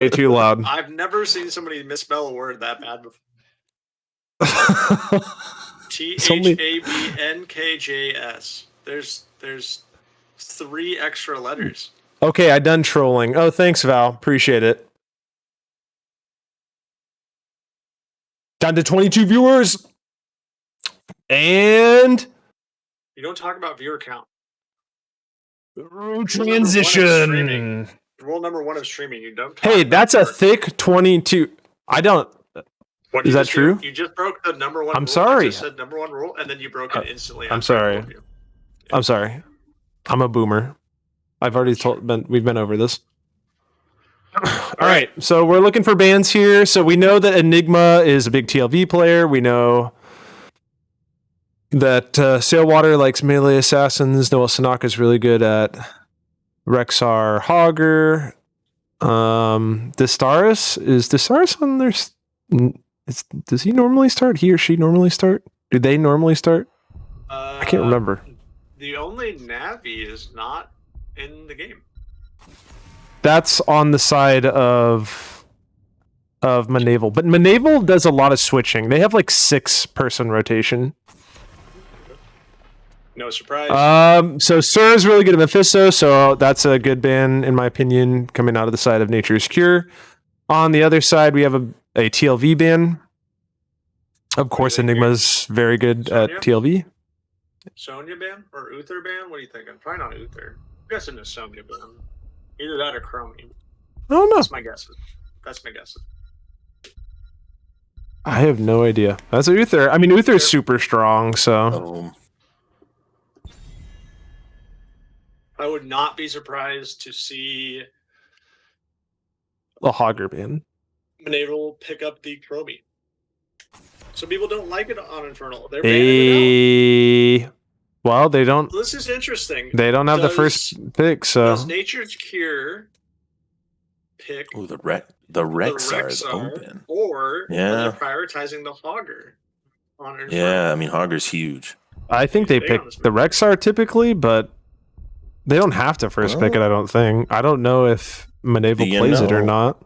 Way too loud. I've never seen somebody misspell a word that bad before. THABNKJS. There's 3 extra letters. Okay, I done trolling. Oh, thanks, Val. Appreciate it. Down to 22 viewers. And you don't talk about viewer count. Transition. Rule number 1 of streaming. You don't. Hey, that's a thick 22. I don't. Is that true? You just broke the number 1 rule. I'm sorry. You just said number 1 rule, and then you broke it instantly. I'm sorry. I'm sorry. I'm a boomer. I've already we've been over this. All right. So we're looking for bans here. So we know that Enigma is a big TLV player. We know that Sailwater likes melee assassins. Noah Sanaka is really good at Rexar Hogger. Distaris, is Distaris on their... does he normally start? He or she normally start? Do they normally start? I can't remember. The only Navi is not in the game. That's on the side of Mnaval. But Mnaval does a lot of switching. They have like 6-person rotation. No surprise. So Sir is really good at Mephisto, so that's a good ban, in my opinion, coming out of the side of Nature's Cure. On the other side, we have a TLV ban. Of course, Enigma's very good at TLV. Sonya ban or Uther ban? What are you thinking? Probably not Uther. I'm guessing it's Sonya ban. Either that or Chromium. Oh no. That's my guess. I have no idea. That's Uther. I mean, Uther's super strong, so... I would not be surprised to see a Hogger ban. Mnaval pick up the Chromi. Some people don't like it on Infernal. They're banning it out. Well, they don't. This is interesting. They don't have the first pick, so. Does Nature's Cure pick the Rexar is open? Or are they prioritizing the Hogger on Infernal? Yeah, I mean, Hogger's huge. I think they pick the Rexar typically, but they don't have to first pick it, I don't think. I don't know if Mnaval plays it or not.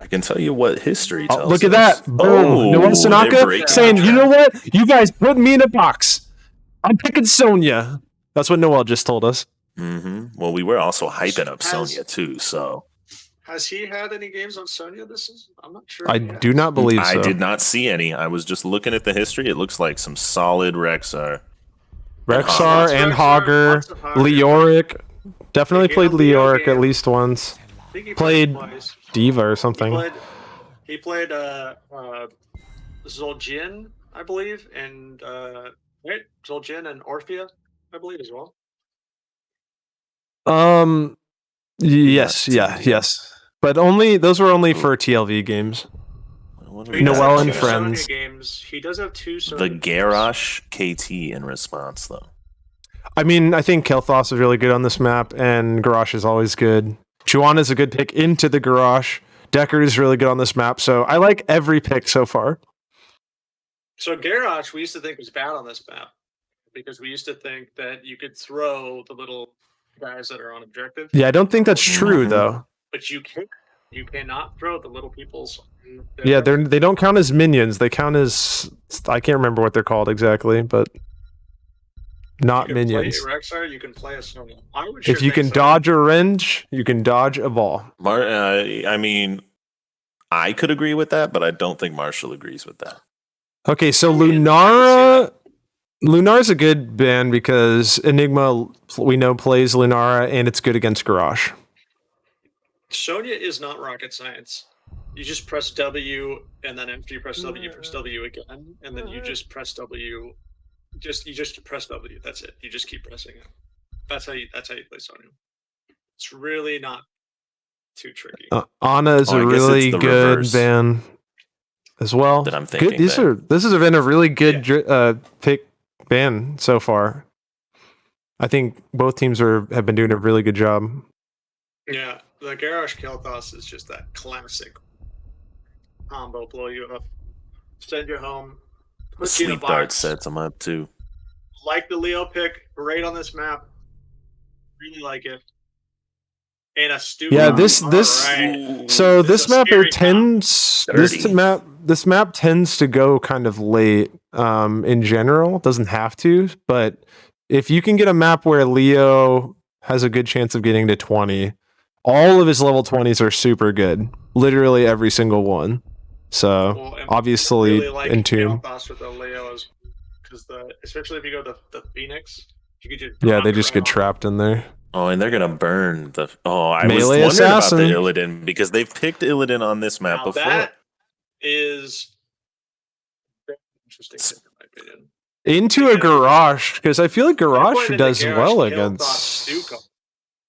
I can tell you what history tells us. Look at that. Boom. Noah Sanaka saying, you know what? You guys put me in a box. I'm picking Sonya. That's what Noel just told us. Mm-hmm. Well, we were also hyping up Sonya too, so. Has he had any games on Sonya this season? I'm not sure. I do not believe so. I did not see any. I was just looking at the history. It looks like some solid Rexar. Rexar and Hogger. Leoric. Definitely played Leoric at least once. Played Diva or something. He played Zul'jin, I believe, and Zul'jin and Orphea, I believe as well. Yes. But those were only for TLV games. Noel and friends. Games. He does have 2. The Garrosh KT in response, though. I mean, I think Kel'Thas is really good on this map, and Garrosh is always good. Chuan is a good pick into the Garrosh. Deckard is really good on this map, so I like every pick so far. So Garrosh, we used to think was bad on this map because we used to think that you could throw the little guys that are on objective. Yeah, I don't think that's true though. But you cannot throw the little peoples. Yeah, they don't count as minions. They count as, I can't remember what they're called exactly, but not minions. Play Rexar, you can play a Sonya. If you can dodge a range, you can dodge a ball. I mean, I could agree with that, but I don't think Marshall agrees with that. Okay, so Lunara's a good ban because Enigma, we know, plays Lunara, and it's good against Garrosh. Sonya is not rocket science. You just press W, and then after you press W, press W again, and then you just press W. You just press W. That's it. You just keep pressing it. That's how you play Sonya. It's really not too tricky. Ana is a really good ban as well. That I'm thinking. This has been a really good pick ban so far. I think both teams have been doing a really good job. Yeah, the Garrosh Kel'Thas is just that classic combo, blow you up, send you home. The sleep dart sets them up too. Like the Leo pick, great on this map. Really like it. and a Stu. Yeah, All right. so This this is a map scary tends Dirty. this map tends to go kind of late in general. Doesn't have to, but if you can get a map where Leo has a good chance of getting to 20, all of his level 20s are super good. Literally every single one. So Well, and obviously really like Entomb. Kael'thas with the Leos, because especially if you go the Phoenix, you could just Yeah, drop they it just right get on. trapped in there. Oh, and they're gonna burn the. Oh, I was Melee wondering about the assassin. Illidan because they've picked Illidan on this map Now before. that is very interesting, in my opinion. Into a Because garage, because I feel like You're garage playing in does the garage, well Kael'thas, against. Stukov.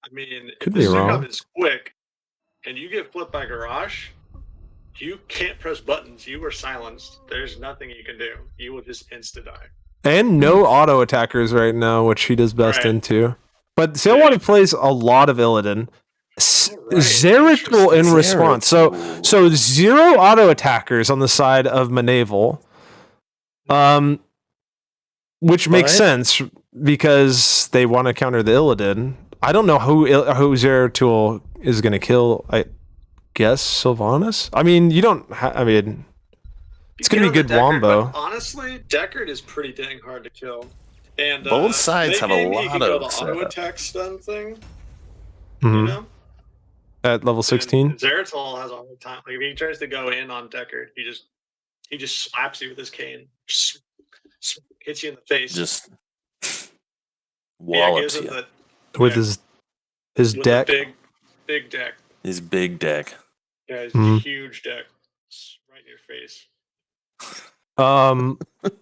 I mean, Could if the be Stukov wrong. is quick and you get flipped by garage, you can't press buttons. You are silenced. There's nothing you can do. You will just insta die. And no auto attackers right now, which he does best Right. into. But Sailwater plays a lot of Illidan. Zeratul in Interesting. response. So 0 auto attackers on the side of Mnaval. Which makes But- sense because they want to counter the Illidan. I don't know who Zeratul is going to kill. I guess Sylvanas? I mean, you don't I mean, it's going to be good wombo. Honestly, Deckard is pretty dang hard to kill. And Both sides have a late game, he lot can go of the auto setup. attack stun thing. Mhm. You know? At level 16. And Zeratul has a hard time. Like if he tries to go in on Deckard, he just slaps you with his cane. Hits you in the face. Just gives wallops him you. With yeah, his with deck. the big deck. His big deck. Yeah, his Mhm. huge deck. It's right in your face.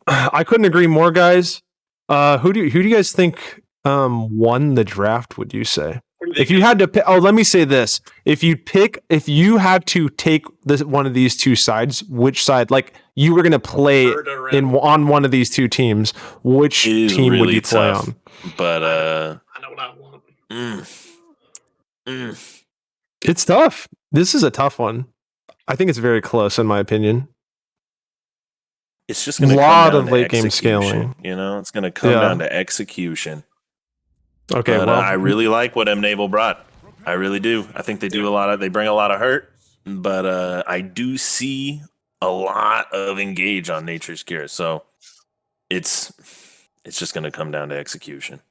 I couldn't agree more, guys. Who do you guys think won the draft, would you say? If you had to pick, let me say this. If you had to take one of these two sides, which side, like you were going to play on one of these two teams, which It is team would really you play tough. on? But I know what I want. It's tough. This is a tough one. I think it's very close in my opinion. it's just going to Lot come down of to late game execution, scaling. You know, it's going to come Yeah. down to execution. Okay, But well, I really like what Mnaval brought. I really do. I think they do they bring a lot of hurt, but I do see a lot of engage on Nature's Cure. So it's just going to come down to execution.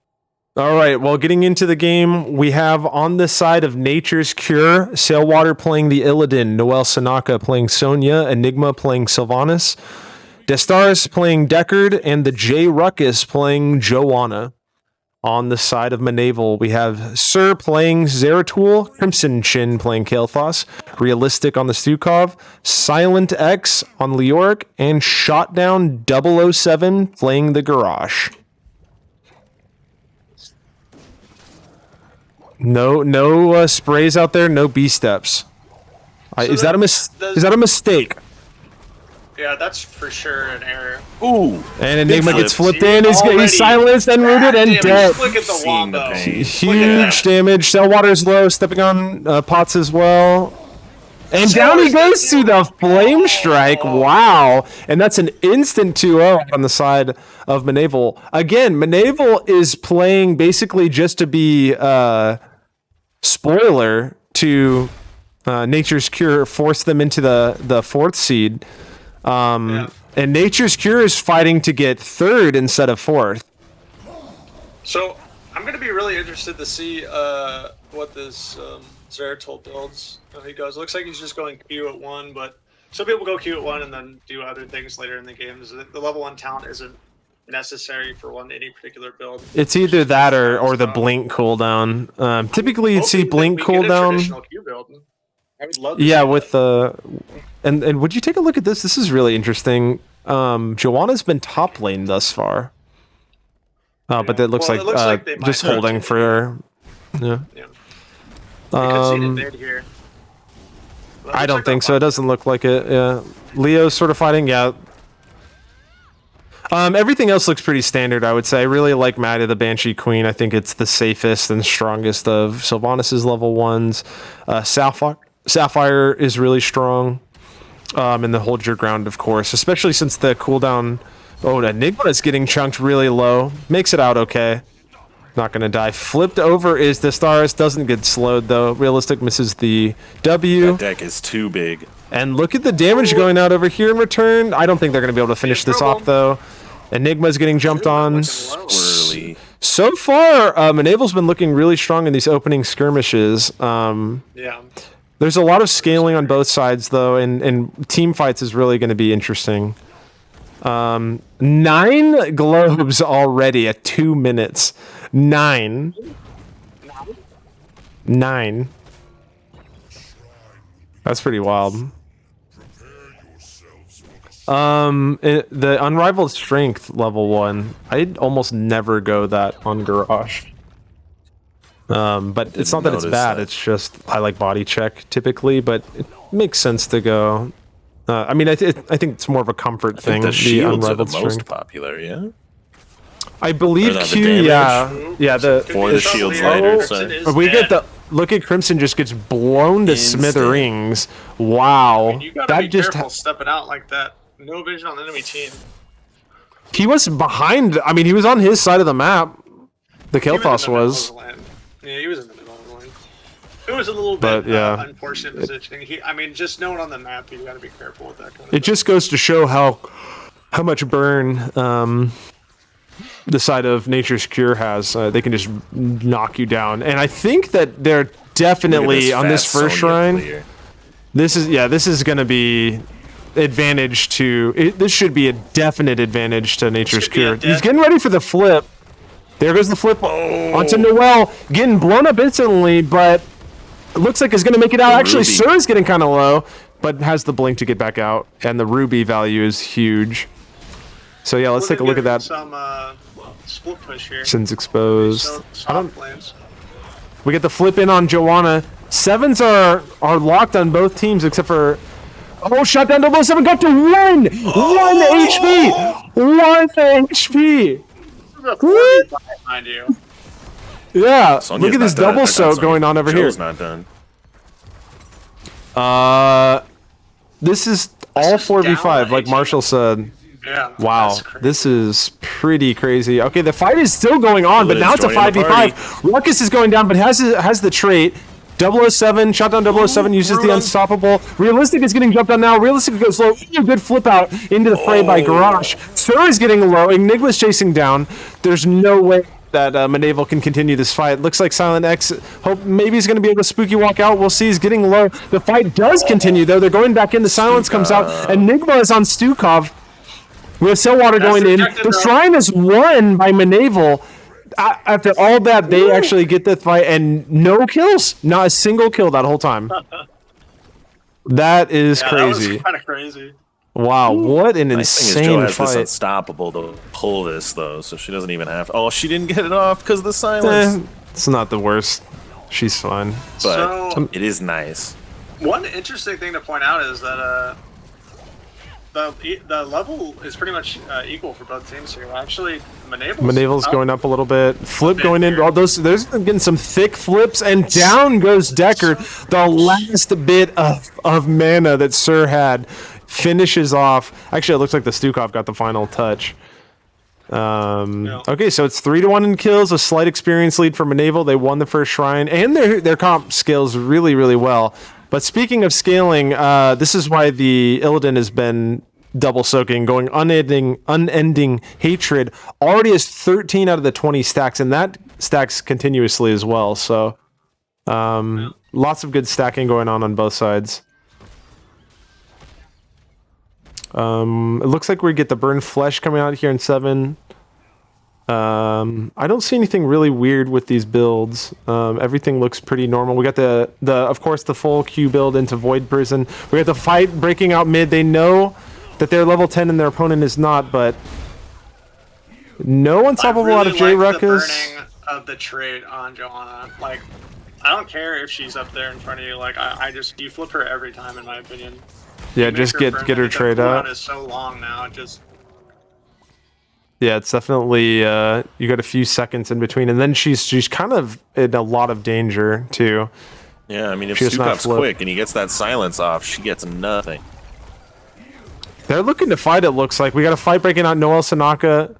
all right, well, getting into the game, we have on the side of Nature's Cure, Sailwater playing the Illidan, Noel Sanaka playing Sonya, Enigma playing Sylvanas, Destaris playing Deckard, and the J Ruckus playing Joanna. On the side of Mnaval, we have Sir playing Zeratul, Crimson Chin playing Kael'thas, Realistic on the Stukov, Silent X on Leoric, and Shotdown 007 playing the Garage. No sprays out there, no B steps. Is that a mistake? Yeah, that's for sure an error. Ooh, And Enigma gets flipped. flipped in. He's silenced and rooted and dead. Look at the Seeing the wombo. pain. Huge damage. Cellwater's low, stepping on Potts as well. And down he Cellwater's goes to the Flame Strike. Wow. And that's an instant 2-0 on the side of Mnaval. Again, Mnaval is playing basically just to be spoiler to Nature's Cure, force them into the 4th seed. And Nature's Cure is fighting to get 3rd instead of 4th. So I'm going to be really interested to see what this Zeratul builds. How he goes. It looks like he's just going Q at 1, but some people go Q at 1 and then do other things later in the games. The level 1 talent isn't necessary for any particular build. It's either that or the blink cooldown. Typically, you'd see blink cooldown. Traditional Q build. I would love to Yeah, see with that. and would you take a look at this? This is really interesting. Joanna's been top lane thus far. But it looks Well, it looks like they just might holding for. Yeah. Yeah. We could see it in mid here. Well, I looks don't like think they're so. It doesn't look like it. Yeah. Leo's sort of fighting. Yeah. Everything else looks pretty standard, I would say. I really like Maddie the Banshee Queen. I think it's the safest and strongest of Sylvanas' level 1s. Sapphire is really strong. And the hold your ground, of course, especially since the cooldown. Oh, Enigma is getting chunked really low. Makes it out okay. Not gonna die. Flipped over is the Stars. Doesn't get slowed though. Realistic misses the W. That deck is too big. And look at the damage going out over here in return. I don't think they're gonna be able to finish this off though. Enigma's getting jumped on. Swirly. So far, Mnaval's been looking really strong in these opening skirmishes. Yeah. There's a lot of scaling on both sides though, and team fights is really going to be interesting. 9 globes already at 2 minutes. 9. 9. That's pretty wild. The unrivaled strength level 1. I'd almost never go that on Garage. But it's not that it's bad. It's just I like body check typically, but it makes sense to go. I mean, I think it's more of a comfort thing. The shields are the unrivaled most strength. popular, yeah. I believe Or the Q. damage? Yeah. The For the shields later. So. but we get the look at Crimson just gets blown to Instant. smithereens. Wow, You gotta that be just careful stepping out like that. No vision on the enemy team. he was behind. I mean, he was on his side of the map. The He in Kel'Thas the middle was. of the lane. Yeah, he was in the middle of the lane. It was a little But, bit yeah. unfortunate positioning. I mean, just knowing on the map, you gotta be careful with that kind of It just goes to show how much burn the side of Nature's Cure has. They can just knock you down, and I think that they're definitely on this first shrine. This is going to be advantage to. This should be a definite advantage to Nature's should be a Cure. He's getting ready for the flip. There goes the flip onto Mnaval, getting blown up instantly, but it looks like he's going to make it out. Actually, Ruby. Sir is getting kind of low, but has the blink to get back out, and the Ruby value is huge. So yeah, let's take a look at that. Some split push here. Since exposed. So, I don't. soft lanes. We get the flip in on Joanna. Sevens are locked on both teams except for. Oh, shot down 007 got to 1! 1 HP! 1 HP! There's a 40 behind you. Yeah, Sonya's look at this not done. double Or not soak Sonya. going on over Joe's here. not done. This is all is 4v5, down like 18. Marshall said. Yeah. Wow, that's crazy. this is pretty crazy. Okay, the fight is still going on, but Liz now it's a joining the 5v5. Ruckus is going down, but has the trait. 007, shot down 007, uses the unstoppable. Realistic is getting jumped on now. Realistic goes low. Ooh, good flip out into the fray by Garage. Sir is getting low. Enigma's chasing down. There's no way that Mnaval can continue this fight. Looks like Silent X, hope maybe he's going to be able to spooky walk out. We'll see. He's getting low. The fight does continue, though. They're going back in. The silence comes out. Enigma is on Stukov. We have Sellwater going in. rejected, The though. shrine is won by Mnaval. After all that, they actually get the fight and no kills. Not a single kill that whole time. That is Yeah, crazy. That was kind of crazy. Wow, what an Nice thing is Joe insane has this fight. unstoppable to pull this though, so she doesn't even have to. Oh, she didn't get it off because of the silence. It's not the worst. She's fine. But So- it is nice. One interesting thing to point out is that the level is pretty much equal for both teams here. Actually, Mnaval's going up a little bit. Flip bit going in. here. All those. There's getting some thick flips, and down goes Decker. The last bit of mana that Sir had finishes off. Actually, it looks like the Stukov got the final touch. Okay, so it's 3-1 in kills. A slight experience lead for Mnaval. They won the first shrine, and their comp scales really, really well. But speaking of scaling, this is why the Illidan has been double soaking, going unending hatred. Already has 13 out of the 20 stacks, and that stacks continuously as well. So lots of good stacking going on both sides. It looks like we get the burn flesh coming out here in 7. I don't see anything really weird with these builds. Everything looks pretty normal. We got the of course the full Q build into Void Prison. We got the fight breaking out mid. They know that they're level 10 and their opponent is not, but no unstoppable out of J like the Ruckus. burning of the trade on Joanna. Like, I don't care if she's up there in front of you. Like, I just you flip her every time, in my opinion. Yeah, Make just her burn. get I her think the trade cooldown out. is so long now. It just Yeah, it's definitely you got a few seconds in between, and then she's kind of in a lot of danger too. Yeah, I mean, if She does not Stukov's flip. quick and he gets that silence off, she gets nothing. They're looking to fight, it looks like. We got a fight breaking out. Noel Sanaka,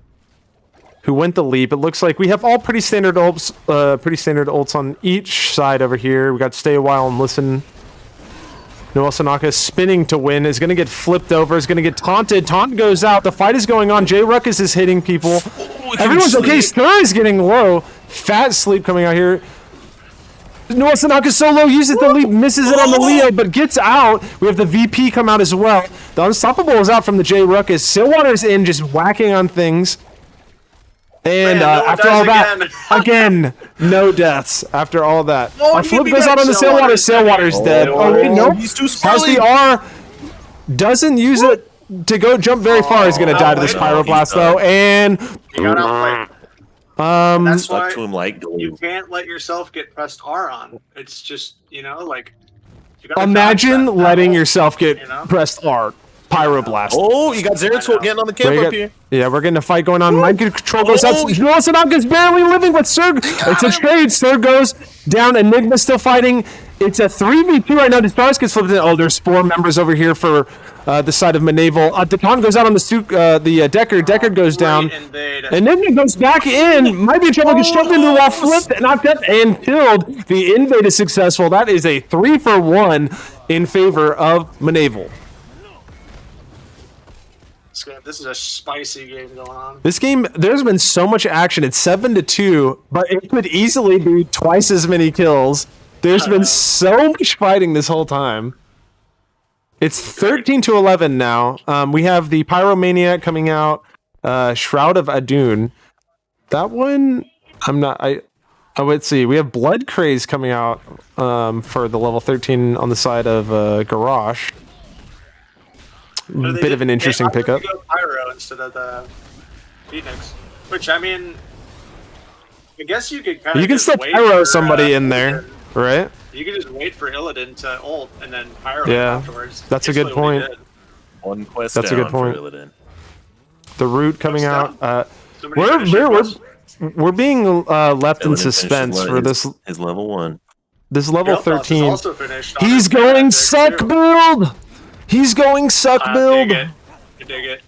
who went the leap. It looks like we have all pretty standard ults on each side over here. We got Stay a While and Listen. Noel Sanaka spinning to win, is going to get flipped over, is going to get taunted. Taunt goes out. The fight is going on. J Ruckus is hitting people. Everyone's okay. Stir is getting low. Fat Sleep coming out here. Noel Sanaka so low, uses the leap, misses it on the Leo, but gets out. We have the VP come out as well. The Unstoppable is out from the J Ruckus. Stillwater's in, just whacking on things. And after all that, again, no deaths after all that. Our flip goes out on the Sailwater. Sailwater's dead. Oh, wait, no. He's too Has the R. Doesn't use it to go jump very far. He's going to die to this Pyroblast, though. And You got outplayed. That's Stuck why to him like glue. you can't let yourself get pressed R on. It's just, you know, like... You gotta imagine dodge that letting battle, yourself get you know? prest R. Pyroblast. Oh, you got Zeratul getting on the camp up here. Yeah, we're getting a fight going on. Mind control goes out. Noel Sanaka's barely living, but Sir, it's a trade. Sir goes down. Enigma's still fighting. It's a 3v2 right now. Despars gets flipped in. Oh, there's 4 members over here for the side of Mnaval. Dekan goes out on the Deckard. Deckard goes down. Enigma goes back in. Might be in trouble. Gets shoved into the wall, flipped, knocked up, and killed. The invade is successful. That is a 3-for-1 in favor of Mnaval. This is a spicy game going on. This game, there's been so much action. It's 7-2, but it could easily be twice as many kills. There's been so much fighting this whole time. It's 13-11 now. We have the Pyromaniac coming out, Shroud of Adun. That one, let's see. We have Blood Craze coming out for the level 13 on the side of Garrosh. Bit of an interesting pickup. Go Pyro instead of the Phoenix, which I mean, I guess you could kind of. You can still Pyro somebody in there, right? You could just wait for Illidan to ult and then Pyro afterwards. That's a good point. One quest. That's a good point. The Root coming out. We're being left in suspense for this. His level 1. This level 13. Also finished He's going suck build. He's going suck build. You dig it.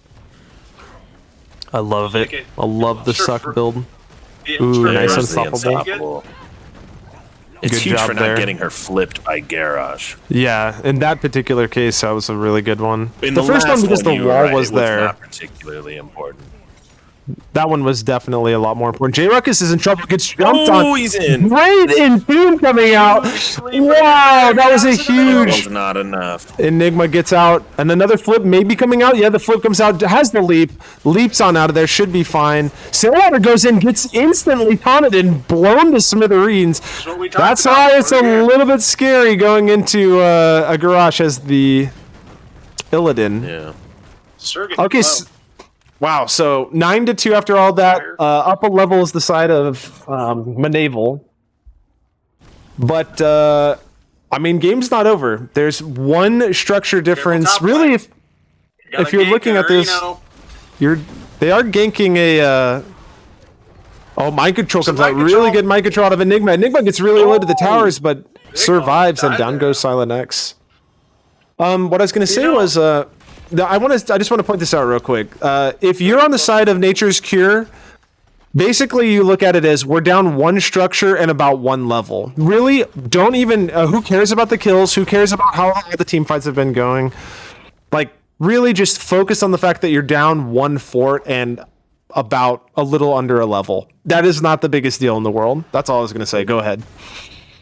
I love it. I love the suck build. Ooh, nice unstoppable. It's good huge job for not there. getting her flipped by Garrosh. Yeah, in that particular case, that was a really good one. In The first one last because the you were wall right, was it there. Not particularly important. That one was definitely a lot more important. J Ruckus is in trouble. Gets jumped on. Oh, he's in. Great in tune coming out. Wow, that was a That huge. was not enough. Enigma gets out, and another flip maybe coming out. Yeah, the flip comes out, has the leap, leaps on out of there, should be fine. Sailwater goes in, gets instantly taunted and blown to smithereens. That's why it's a little bit scary going into a Garrosh as the Illidan. Yeah. Okay. Wow, so 9-2 after all that. Up a level is the side of Mnaval. But, I mean, game's not over. There's one structure difference. Really, if you're looking at this, they are ganking a... mind control comes out. Really good mind control out of Enigma. Enigma gets really low to the towers, but survives, and down goes Silent X. What I was going to say was... I just want to point this out real quick. If you're on the side of Nature's Cure, basically you look at it as we're down one structure and about one level. Really, don't even. Who cares about the kills? Who cares about how the team fights have been going? Like, really, just focus on the fact that you're down one fort and about a little under a level. That is not the biggest deal in the world. That's all I was going to say. Go ahead.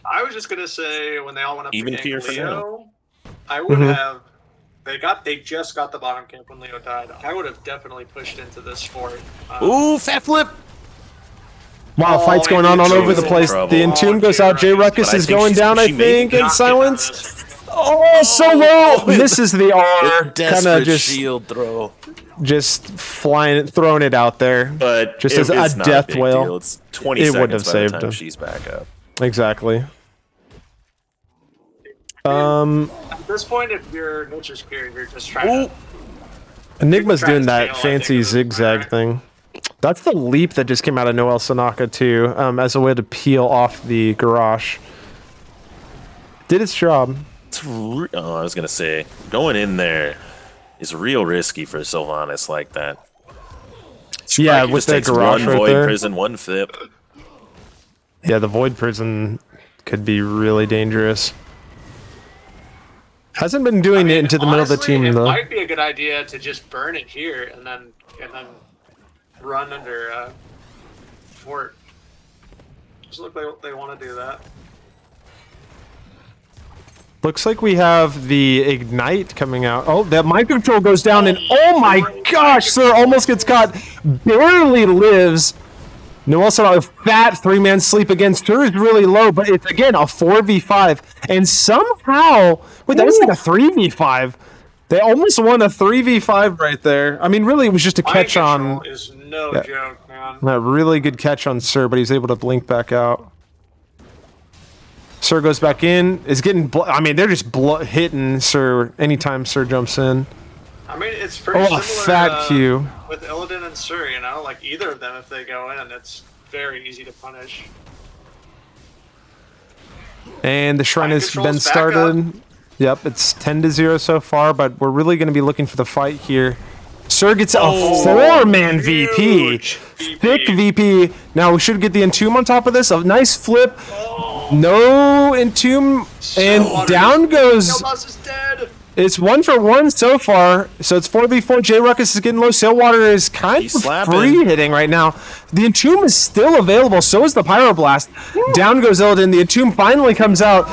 I was just gonna say when they all went up Even to tier for Leo, I would have. They just got the bottom camp when Leo died. I would have definitely pushed into this fort. Ooh, fat flip! Wow, fight's going on all over the place. The Entomb goes out. J Ruckus is going down, I think, in silence. Oh, so low! Misses the R. Kind of just shield throw. Just throwing it out there. But just as a death whale. It's 20 it seconds would have by saved the time him. She's back up. Exactly. At this point, if you're Nature's Cure, you're just trying to... Enigma's doing to that scale, I fancy think, with zigzag fire. thing. That's the leap that just came out of Noel Sanaka too, as a way to peel off the Garrosh. Did its job. I was gonna say, going in there is real risky for Sylvanas like that. Yeah, He with just the takes garage one right void there. prison, one flip. Yeah, the void prison could be really dangerous. Hasn't been doing it into the middle of the honestly, team it though. might be a good idea to just burn it here and then run under fort. Just look like they want to do that. Looks like we have the ignite coming out. Oh, that mind control goes down, and oh my gosh, Sir almost gets caught. Barely lives. Noel saw a fat 3-man sleep against her is really low, but it's again a 4v5. And somehow, wait, that was like a 3v5. They almost won a 3v5 right there. I mean, really, it was just a Mind catch control on. is no Yeah. joke, man. A really good catch on Sir, but he's able to blink back out. Sir goes back in. Is getting. I mean, they're just hitting Sir anytime Sir jumps in. I mean, it's pretty Oh, similar a fat Q. with Illidan and Sir, you know? Like, either of them, if they go in, it's very easy to punish. And the shrine Mind has control's been back started. Yep, it's 10-0 so far, but we're really going to be looking for the fight here. Sir gets a 4-man VP. Huge Thick VP. Now we should get the Entomb on top of this. A nice flip. No Entomb. And down goes. Sailboss is dead. It's 1-for-1 so far. So it's 4v4. J Ruckus is getting low. Sailwater is kind He's of slapping. free hitting right now. The Entomb is still available. So is the Pyroblast. Down goes Illidan. The Entomb finally comes out.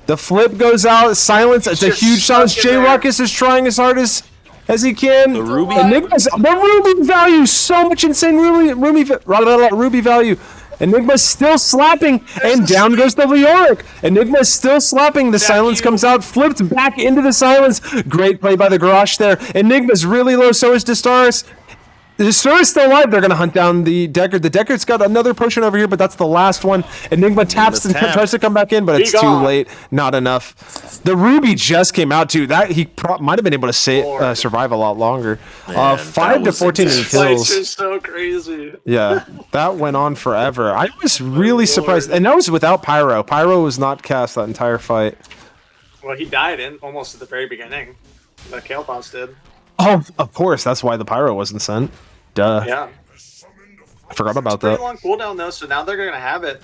The flip goes out. Silence. It's a Just huge silence. stuck in J there. Ruckus is trying as hard as he can. The Ruby. Enigma's the Ruby value. So much insane Ruby value. Enigma's still slapping, and down goes the Leoric. Enigma's still slapping. The silence comes out, flipped back into the silence. Great play by the Garrosh there. Enigma's really low, so is Destaris. Destaris is still alive. They're going to hunt down the Deckard. The Deckard's got another potion over here, but that's the last one. Enigma taps and tries to come back in, but it's too late. Not enough. The Ruby just came out, too. That he might have been able to survive a lot longer. Man, 5 to 14 in This kills. is so crazy. Yeah, that went on forever. I was really surprised. And that was without Pyro. Pyro was not cast that entire fight. Well, he died in almost at the very beginning. The Kael'thas did. Oh, of course. That's why the Pyro wasn't sent. Duh. Yeah. I forgot about Pretty that. long cooldown, though, so now they're going to have it.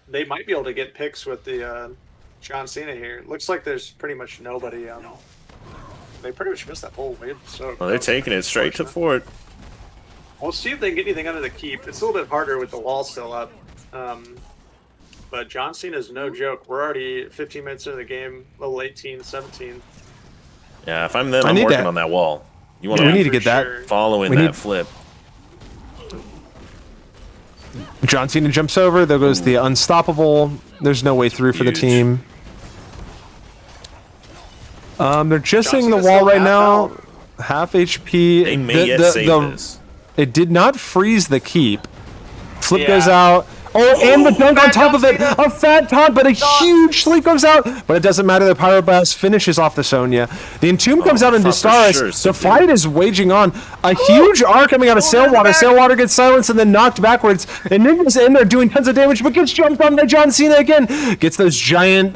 They might be able to get picks with the John Cena here. Looks like there's pretty much nobody. They pretty much missed that whole wave. So Well, they're taking it straight to fort. We'll see if they can get anything under the keep. It's a little bit harder with the wall still up. But John Cena's no joke. We're already 15 minutes into the game, level 18, 17. Yeah, if I'm them, I I'm need working that. on that wall. You want We to need to for get that. sure. following we that need- flip. John Cena jumps over. There goes the Unstoppable. There's no way through for the Huge. team. They're just John hitting the Cena's wall still right half now. health. Half HP. They may yet save this. It did not freeze the keep. Flip Yeah. goes out. Oh, and the dunk on top of it. A fat taunt, but a huge sleep comes out. But it doesn't matter. The Pyroblast finishes off the Sonya. The Entomb comes out into for Destaris. sure, The so fight is waging on. A huge R coming out of Sailwater. Sailwater gets silenced and then knocked backwards. Enigma's in there doing tons of damage, but gets jumped on by John Cena again. Gets those giant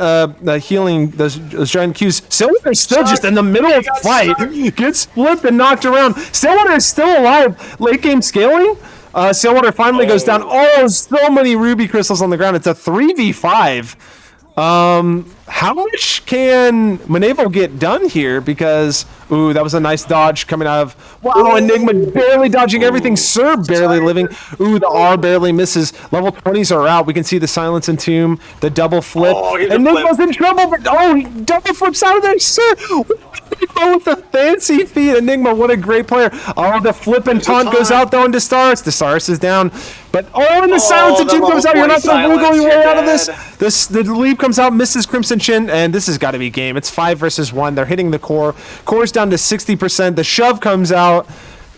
healing, those giant Qs. Sailwater's still just in the middle of the fight. Gets flipped and knocked around. Sailwater is still alive. Late game scaling. Sailwater finally goes down. Oh, so many ruby crystals on the ground. It's a 3v5. How much can Mnaval get done here? Because, ooh, that was a nice dodge coming out of... Wow, Enigma barely dodging everything. Sir barely living. Ooh, the R barely misses. Level 20s are out. We can see the Silence and Tomb, the double flip. Oh, he's a Enigma's flip. in trouble, but oh, he double flips out of there. Sir, with the fancy feet. Enigma, what a great player. Oh, the flip and taunt goes out though into Destaris. Destaris is down. But and the Silence and the Tomb comes level out. You're not 20 going to wiggle your way silence, out of you're this. The leap comes out, misses Crimson Chin, and this has got to be game. It's 5 versus 1. They're hitting the core. Core's down to 60%. The shove comes out.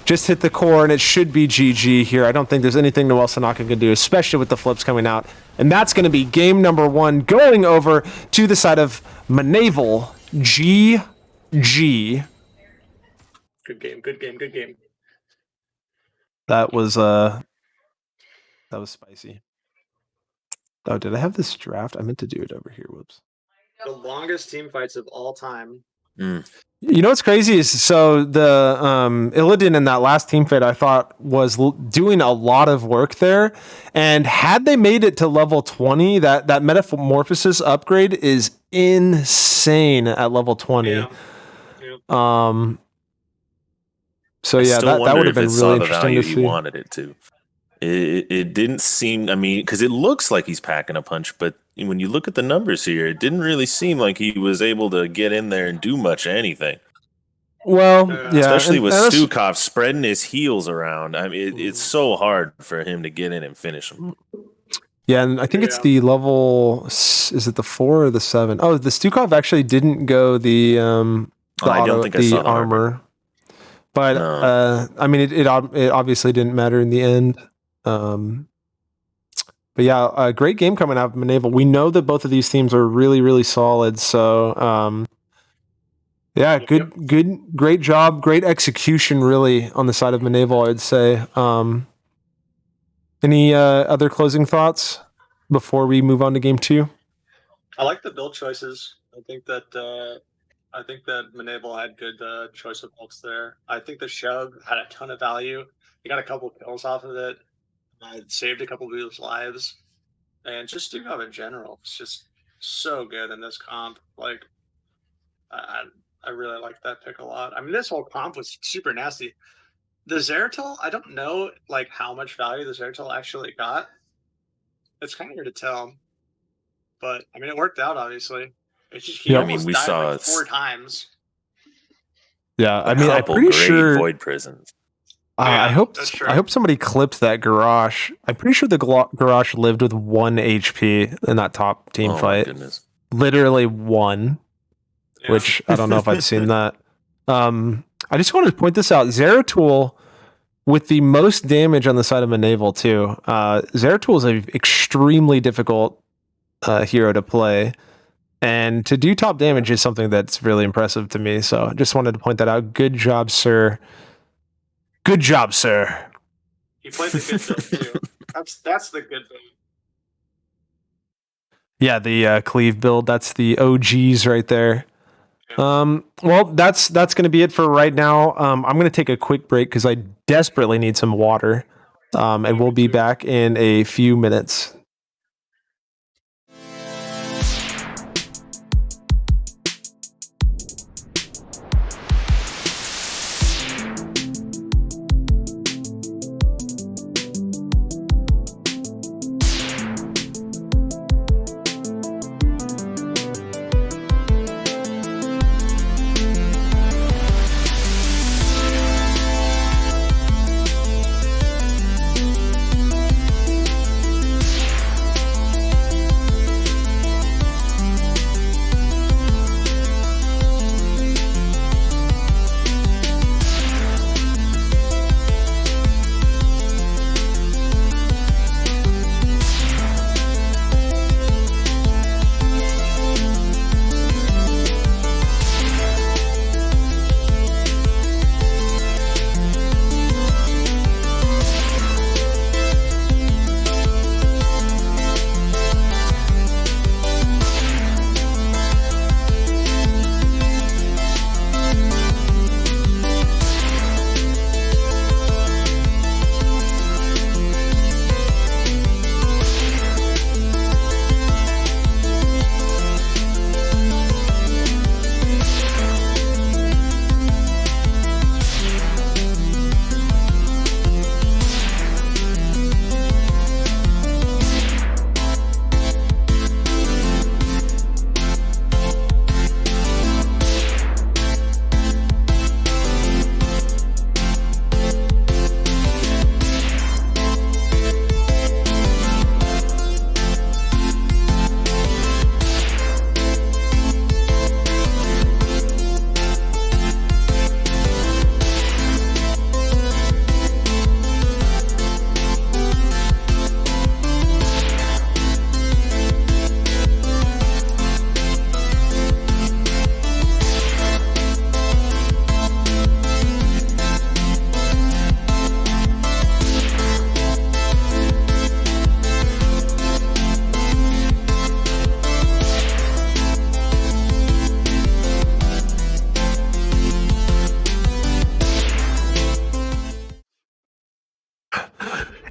Just hit the core, and it should be GG here. I don't think there's anything Noel Sanaka can do, especially with the flips coming out. And that's going to be game number 1, going over to the side of Mnaval. GG. Good game, good game, good game. That was spicy. Oh, did I have this draft? I meant to do it over here. Whoops. The longest team fights of all time. You know what's crazy is so the Illidan in that last team fit I thought was doing a lot of work there, and had they made it to level 20, that metamorphosis upgrade is insane at level 20. Yeah. So I yeah, still that wonder would have if been it really saw the interesting value to he see. wanted it to. It didn't seem. I mean, because it looks like he's packing a punch, but when you look at the numbers here, it didn't really seem like he was able to get in there and do much of anything. Well, yeah, Especially with that's- Stukov spreading his heels around. I mean, it's so hard for him to get in and finish him. Yeah, and I think it's the level. Is it the 4 or the 7? Oh, the Stukov actually didn't go the I don't think I saw the armor. But No. I mean, it obviously didn't matter in the end. But yeah, a great game coming out of Mnaval. We know that both of these teams are really, really solid. So yeah, great job, great execution, really on the side of Mnaval, I'd say. Any other closing thoughts before we move on to game 2? I like the build choices. I think that Mnaval had good choice of builds there. I think the shove had a ton of value. He got a couple kills off of it. Saved a couple of people's lives, and just Stukov in general. It's just so good in this comp. Like, I really like that pick a lot. I mean, this whole comp was super nasty. The Zeratul, I don't know like how much value the Zeratul actually got. It's kind of hard to tell, but I mean, it worked out obviously. It's just he almost we died saw like 4 times. Yeah, I mean, I'm couple pretty great sure. void prisons. I that's true. hope somebody clipped that garage. I'm pretty sure the garage lived with 1 HP in that top team Oh my fight. goodness. Literally 1, which I don't know if I've seen that. I just wanted to point this out. Zeratul with the most damage on the side of Mnaval too. Zeratul is an extremely difficult hero to play. And to do top damage is something that's really impressive to me. So I just wanted to point that out. Good job, sir. Good job, sir. He played the good build too. That's the good build. Yeah, the cleave build. That's the OGs right there. Well, that's going to be it for right now. I'm going to take a quick break because I desperately need some water. And we'll be back in a few minutes.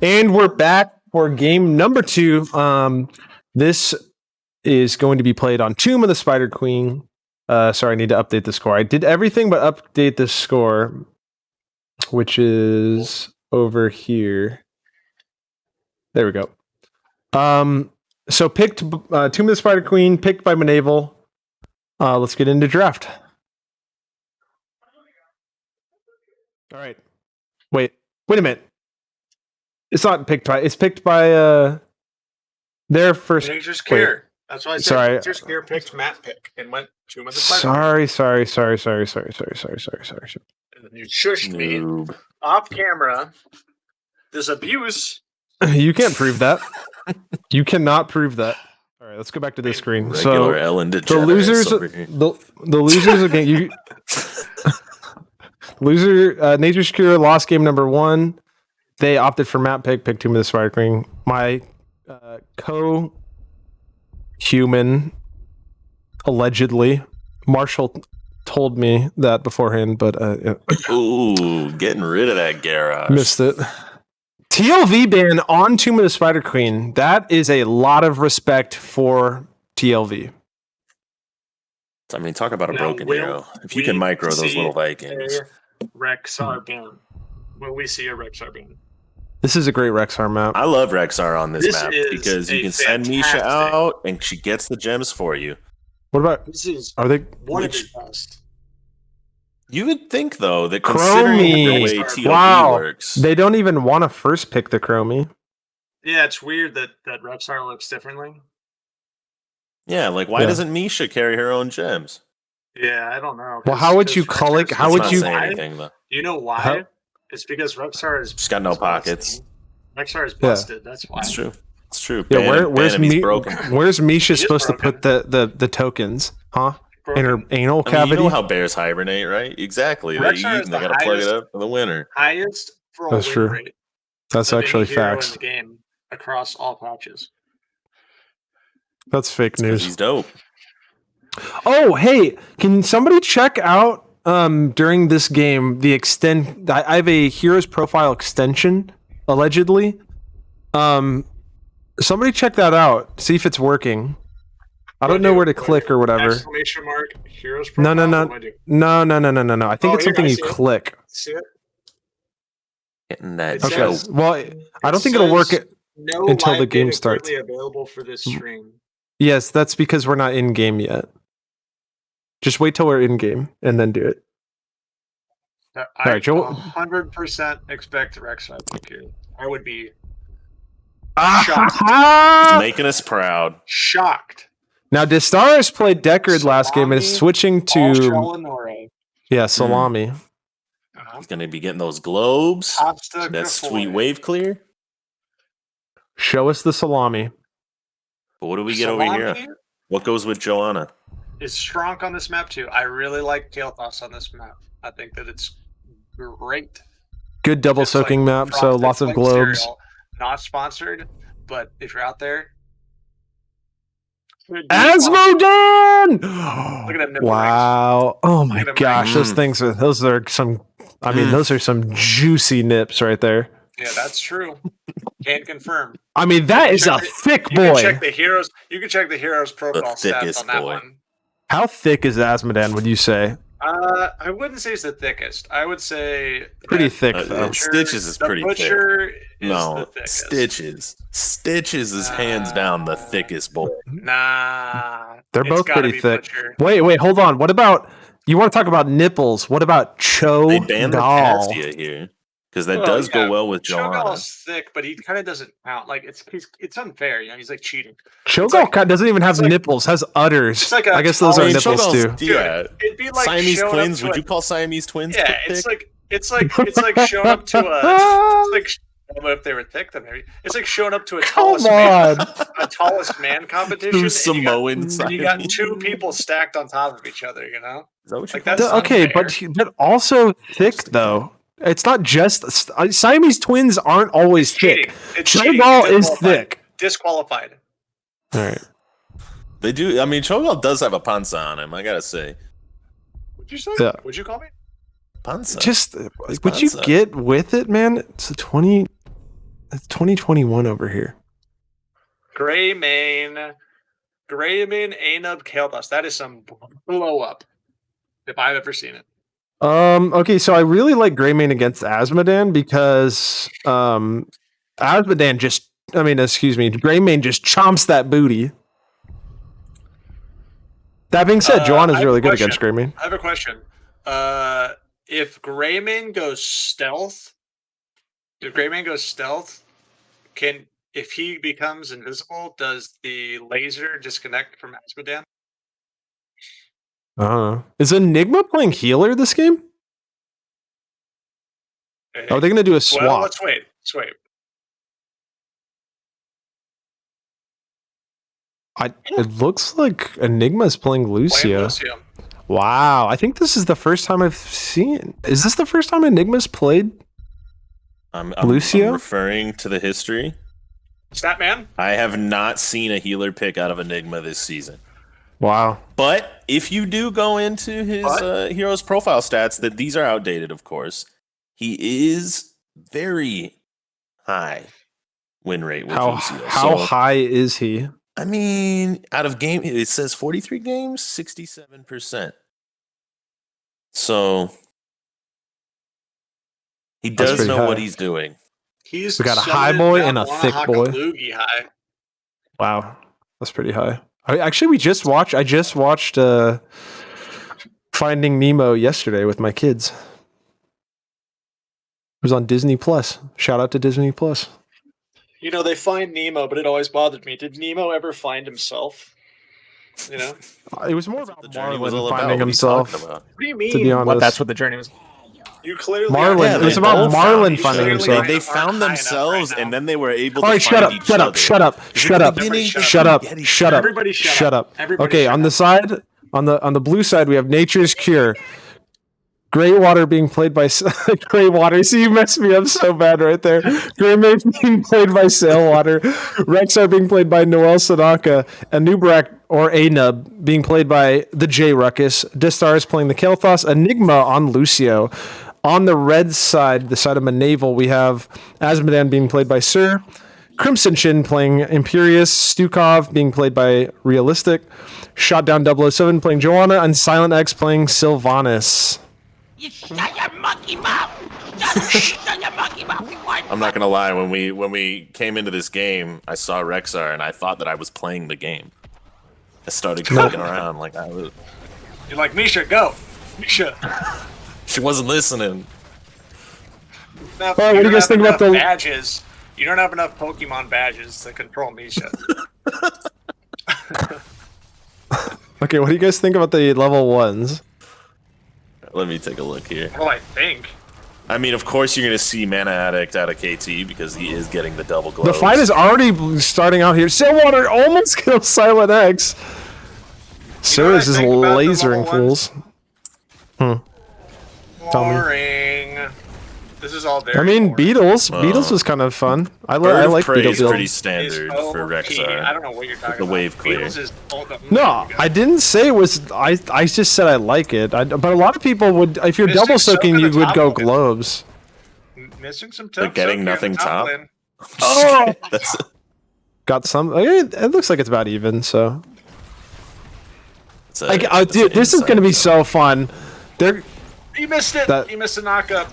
And we're back for game number 2. This is going to be played on Tomb of the Spider Queen. Sorry, I need to update the score. I did everything but update the score, which is over here. There we go. So picked Tomb of the Spider Queen, picked by Mnaval. Let's get into draft. All right. Wait a minute. It's not picked by. It's picked by their first. Nature's Cure. That's why I said Sorry. Nature's Cure picked Matt pick and went Tomb of the Spider. Sorry. And then you shushed me off camera. This abuse. You can't prove that. You cannot prove that. All right, let's go back to this screen. Regular So Ellen the DeGeneres losers, over here. the losers again. You loser. Nature's Cure lost game number 1. They opted for Matt pick Tomb of the Spider Queen. My co-human, allegedly, Marshall told me that beforehand, but Ooh, getting rid of that garage. missed it. TLV ban on Tomb of the Spider Queen. That is a lot of respect for TLV. I mean, talk about a Now, broken will hero. If you we can micro those see little Vikings. Rexar ban. Will we see a Rexar ban? This is a great Rexar map. I love Rexar on this This map is because you a can send Misha fantastic- out and she gets the gems for you. What about? This is Are they? one of Which- the best. You would think though that considering the way Chromie. TLV Wow. works, They don't even want to first pick the Chromie. Yeah, it's weird that Rexar looks differently. yeah, like why Yeah. doesn't Misha carry her own gems? Yeah, I don't know. Well, how would you call it? How That's would not you- saying Why? anything though. You know why? How- It's because Rexar is. She's got no pockets. Rexar is busted. That's why. It's true. It's true. Yeah, where's broken? Where's Misha He is supposed to put the tokens? Huh? In her anal I mean, cavity? you know how bears hibernate, right? Exactly. They Rexar eat is and they the gotta plug it highest- up for the winter. Highest for a That's win true. rate That's of any actually hero facts. in the game across all patches. That's fake 'Cause news. he's dope. Oh, hey, can somebody check out during this game the extend? I have a hero's profile extension, allegedly. Somebody check that out. See if it's working. I don't know where to click or whatever. Exclamation mark, heroes No, profile. no. What do I do? No. I think Oh, it's here, something I you see it. click. See it? Getting that It Okay. dope. says- Well, I don't think it'll work. says No until the live game data starts. currently available for this stream. Yes, that's because we're not in game yet. Just wait till we're in game and then do it. I right, Joel. 100% expect Rexar pick here. I would be He's making us proud. shocked. Now, Destaris played Deckard last game and is Salami, switching All to Shalinore. Salami. He's gonna be getting those globes. Pasta That sweet Gafoy. wave clear. Show us the salami. But what do we get over here? Salami What goes with Joanna? is strong on this map too. I really like Kael'thas on this map. I think that it's great. Good double Just like soaking map, so Frosted lots of Flake globes. cereal. Not sponsored, but if you're out there, could be sponsored. Asmodee! Look at them nipple Wow. Oh my Look at them gosh, rings. those are some those are some juicy nips right there. Yeah, that's true. Can't confirm. I mean, that is a Check it. thick You can boy. check the heroes. You can check the heroes profile stats thickest on that boy. one. How thick is Asmodan, would you say? I wouldn't say it's the thickest. I would say Pretty that thick, Uh, though. Stitches is the pretty thick. Butcher is No, the thickest. Stitches is hands down the thickest boy. Nah, They're it's both gotta pretty be thick. Butcher. Wait, hold on. What about, you want to talk about nipples? What about They banned the Cho'Gall? Cassia here because that Well, does yeah, go well with Joanna. Cho'Gall's thick, but he kind of doesn't count. Like it's unfair. You know, he's like cheating. Cho'Gall like- doesn't even have it's like- nipples, has udders. it's like a I guess those tall- are I mean, nipples Cho'Gall's- too. Yeah, It'd be like Siamese showing twins. Up to Would a, you call Siamese twins? Yeah, thick? it's like showing up to a. It's like I don't know if they were thick, then maybe it's like showing up to a Come tallest man competition. Two and you got- Samoan and you got Siamese. two people stacked on top of each other. You know, Is that what you like call that's it? Okay, unfair. but also thick though. It's not just Siamese twins aren't always thick. cheating. It's cheating. Cho'Gall is Disqualified. thick. Disqualified. All right. They do. I mean, Cho'Gall does have a panza on him. I gotta say, Would you say? Yeah. Would you call me? panza. Just would you Panza. get with it, man? It's a 20. It's 2021 over here. Greymane, Anub, Kael'thas. That is some blow up, if I've ever seen it. Okay, so I really like Greymane against Asmodan because Greymane just chomps that booty. That being said, Joanna's really good against Greymane. I have a question. If Greymane goes stealth, if he becomes invisible, does the laser disconnect from Asmodan? Is Enigma playing healer this game? Hey, Are they going to do a swap? Well, let's wait. It looks like Enigma's playing Lucio. Wow, I think this is the first time I've seen. Is this the first time Enigma's played Lucio? I'm referring to the history. Statman? I have not seen a healer pick out of Enigma this season. Wow. But if you do go into his hero's profile stats, that these are outdated, of course, he is very high win rate with Lucio. How high is he? I mean, out of game, it says 43 games, 67%. So he does know what he's doing. We got a high boy and a thick boy. Wow, that's pretty high. I just watched Finding Nemo yesterday with my kids. It was on Disney Plus. Shout out to Disney Plus. You know, they find Nemo, but it always bothered me. Did Nemo ever find himself? You know? It was more about the journey was Marlin all finding about. himself. What do you mean? To be honest. That's what the journey was. You clearly Marlin. Yeah, It was they about both Marlin found finding each other. himself. They Aren't found high enough themselves, right now. and then they were able All to right, find each other. shut up. Everybody shut up. Everybody shut up. Everybody Okay, shut on up. the side, on the blue side, we have Nature's Cure. Greywater being played by Greywater. See, you messed me up so bad right there. Greymane being played by Sailwater. Rexar being played by Noel Sadaka. And Nubrak or Anub being played by the J Ruckus. Distar is playing the Kael'thas. Enigma on Lucio. On the red side, the side of Mnaval, we have Asmodan being played by Sir. Crimson Shin playing Imperious. Stukov being played by Realistic. Shotdown 007 playing Joanna. And Silent X playing Sylvanas. You shut your monkey mouth! Shut your monkey mouth! I'm not gonna lie. When we came into this game, I saw Rexar, and I thought that I was playing the game. I started clicking around like I was. You're like, Misha, go! Misha! She wasn't listening. Now, What do you guys think about the badges? You don't have enough Pokemon badges to control Misha. Okay, what do you guys think about the level 1s? Let me take a look here. Well, I think. I mean, of course, you're going to see Mana Addict out of KT because he is getting the double gloves. The fight is already starting out here. Sailwater almost kills Silent X. Sir is just lasering fools. Boring. This is all very I mean, boring. Beatles was kind of fun. I Bird of like Prey Beetle is build. pretty Is standard OP. for Rexar. I don't know what you're talking the about. wave clear. Beatles is No, I didn't say it was. I just said I like it. But a lot of people would. If you're Mystic double Soak soaking, in you the would top go lane. globes. Missing some They're tough getting soak nothing in the top? lane. Oh, That's got some. It looks like it's about even. So, that's dude, this is gonna be so fun. You missed it. You missed a knockup.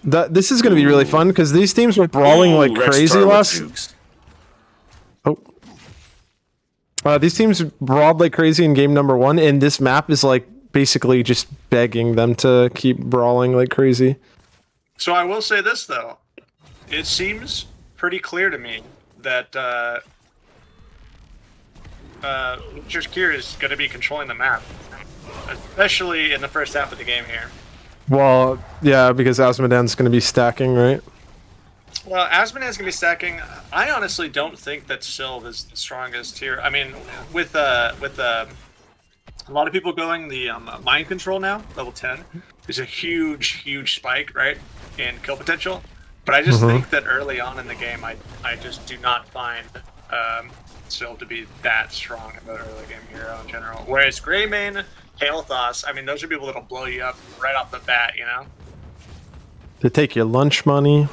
This is gonna be really fun because these teams were brawling like crazy last. These teams brawled like crazy in game number 1, and this map is like basically just begging them to keep brawling like crazy. So I will say this though, it seems pretty clear to me that Nature's Cure is going to be controlling the map, especially in the first half of the game here. Well, yeah, because Asmodan's going to be stacking, right? Well, Asmodan's going to be stacking. I honestly don't think that Sylv is the strongest here. I mean, with a lot of people going the mind control now, level 10, is a huge spike, right, in kill potential. But I just think that early on in the game, I just do not find Sylv to be that strong of an early game hero in general. Whereas Greymane, Kael'thas, I mean, those are people that'll blow you up right off the bat, you know? To take your lunch money.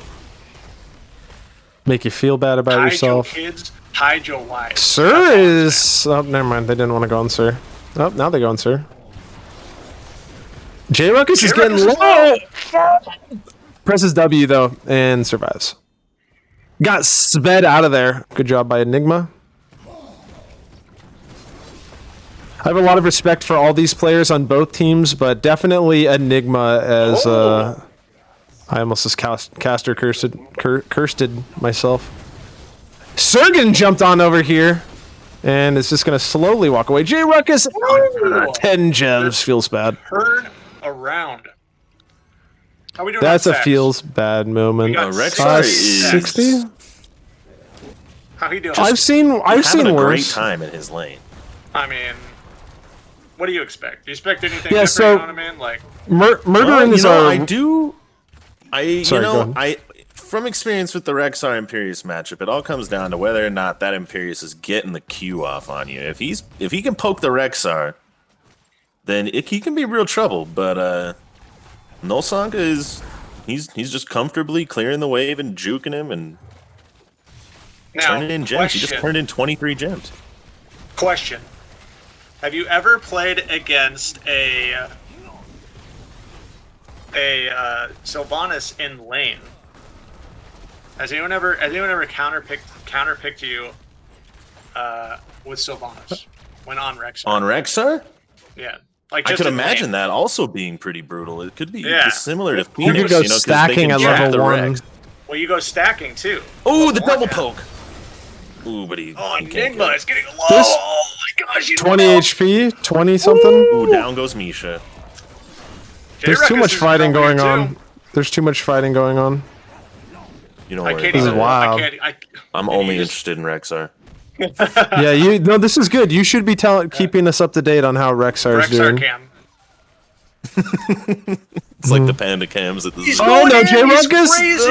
Make you feel bad about Hide yourself. your kids, hide your wives. Sir That's all I'm saying. is... Oh, never mind. They didn't want to go on Sir. Oh, now they go on Sir. J-Ruckus is getting J-Ruckus is low. Presses W, though, and survives. Got sped out of there. Good job by Enigma. I have a lot of respect for all these players on both teams, but definitely Enigma as... I almost just caster cursed myself. Sergen jumped on over here, and is just going to slowly walk away. J-Ruckus, 10 gems, feels bad. Turn around. How we doing? That's on a sacks? feels bad moment. We got Rexar is 60? How he doing? I've seen having a great worse. time in his lane. I mean, what do you expect? Do you expect anything Yeah, different? so- You know what I mean? Like, Murdering You is know, our... I do. Sorry, go ahead. From experience with the Rexar Imperius matchup, it all comes down to whether or not that Imperius is getting the Q off on you. If he can poke the Rexar, then he can be real trouble. But Nullsonga he's just comfortably clearing the wave and juking him and now, turning in gems. He just turned in 23 gems. Question: have you ever played against a Sylvanas in lane? Has anyone ever counterpicked you with Sylvanas when on Rexar? On Rexar, Yeah, like I just could in imagine lane. that also being pretty brutal. It could be Yeah. similar to You Phoenix, could go 'cause they stacking can at jab level the 1. Rex. Well, you go stacking too. Oh, the Before double that. poke. Ooh, but he Oh, he can't Enigma get is it. getting low. This- Oh my gosh, you 20 know. HP, 20 something. Ooh, down goes Misha. There's too J-Ruckus much is fighting over here, going on. too. There's too much fighting going on. You know I what? can't This is even. wild. I'm only interested in Rexar. Yeah, no, this is good. You should be keeping us up to date on how Rexar is Rexar doing. cam. It's like the panda cams at the He's zoo. Oh, going no, in, he's J-Ruckus! crazy.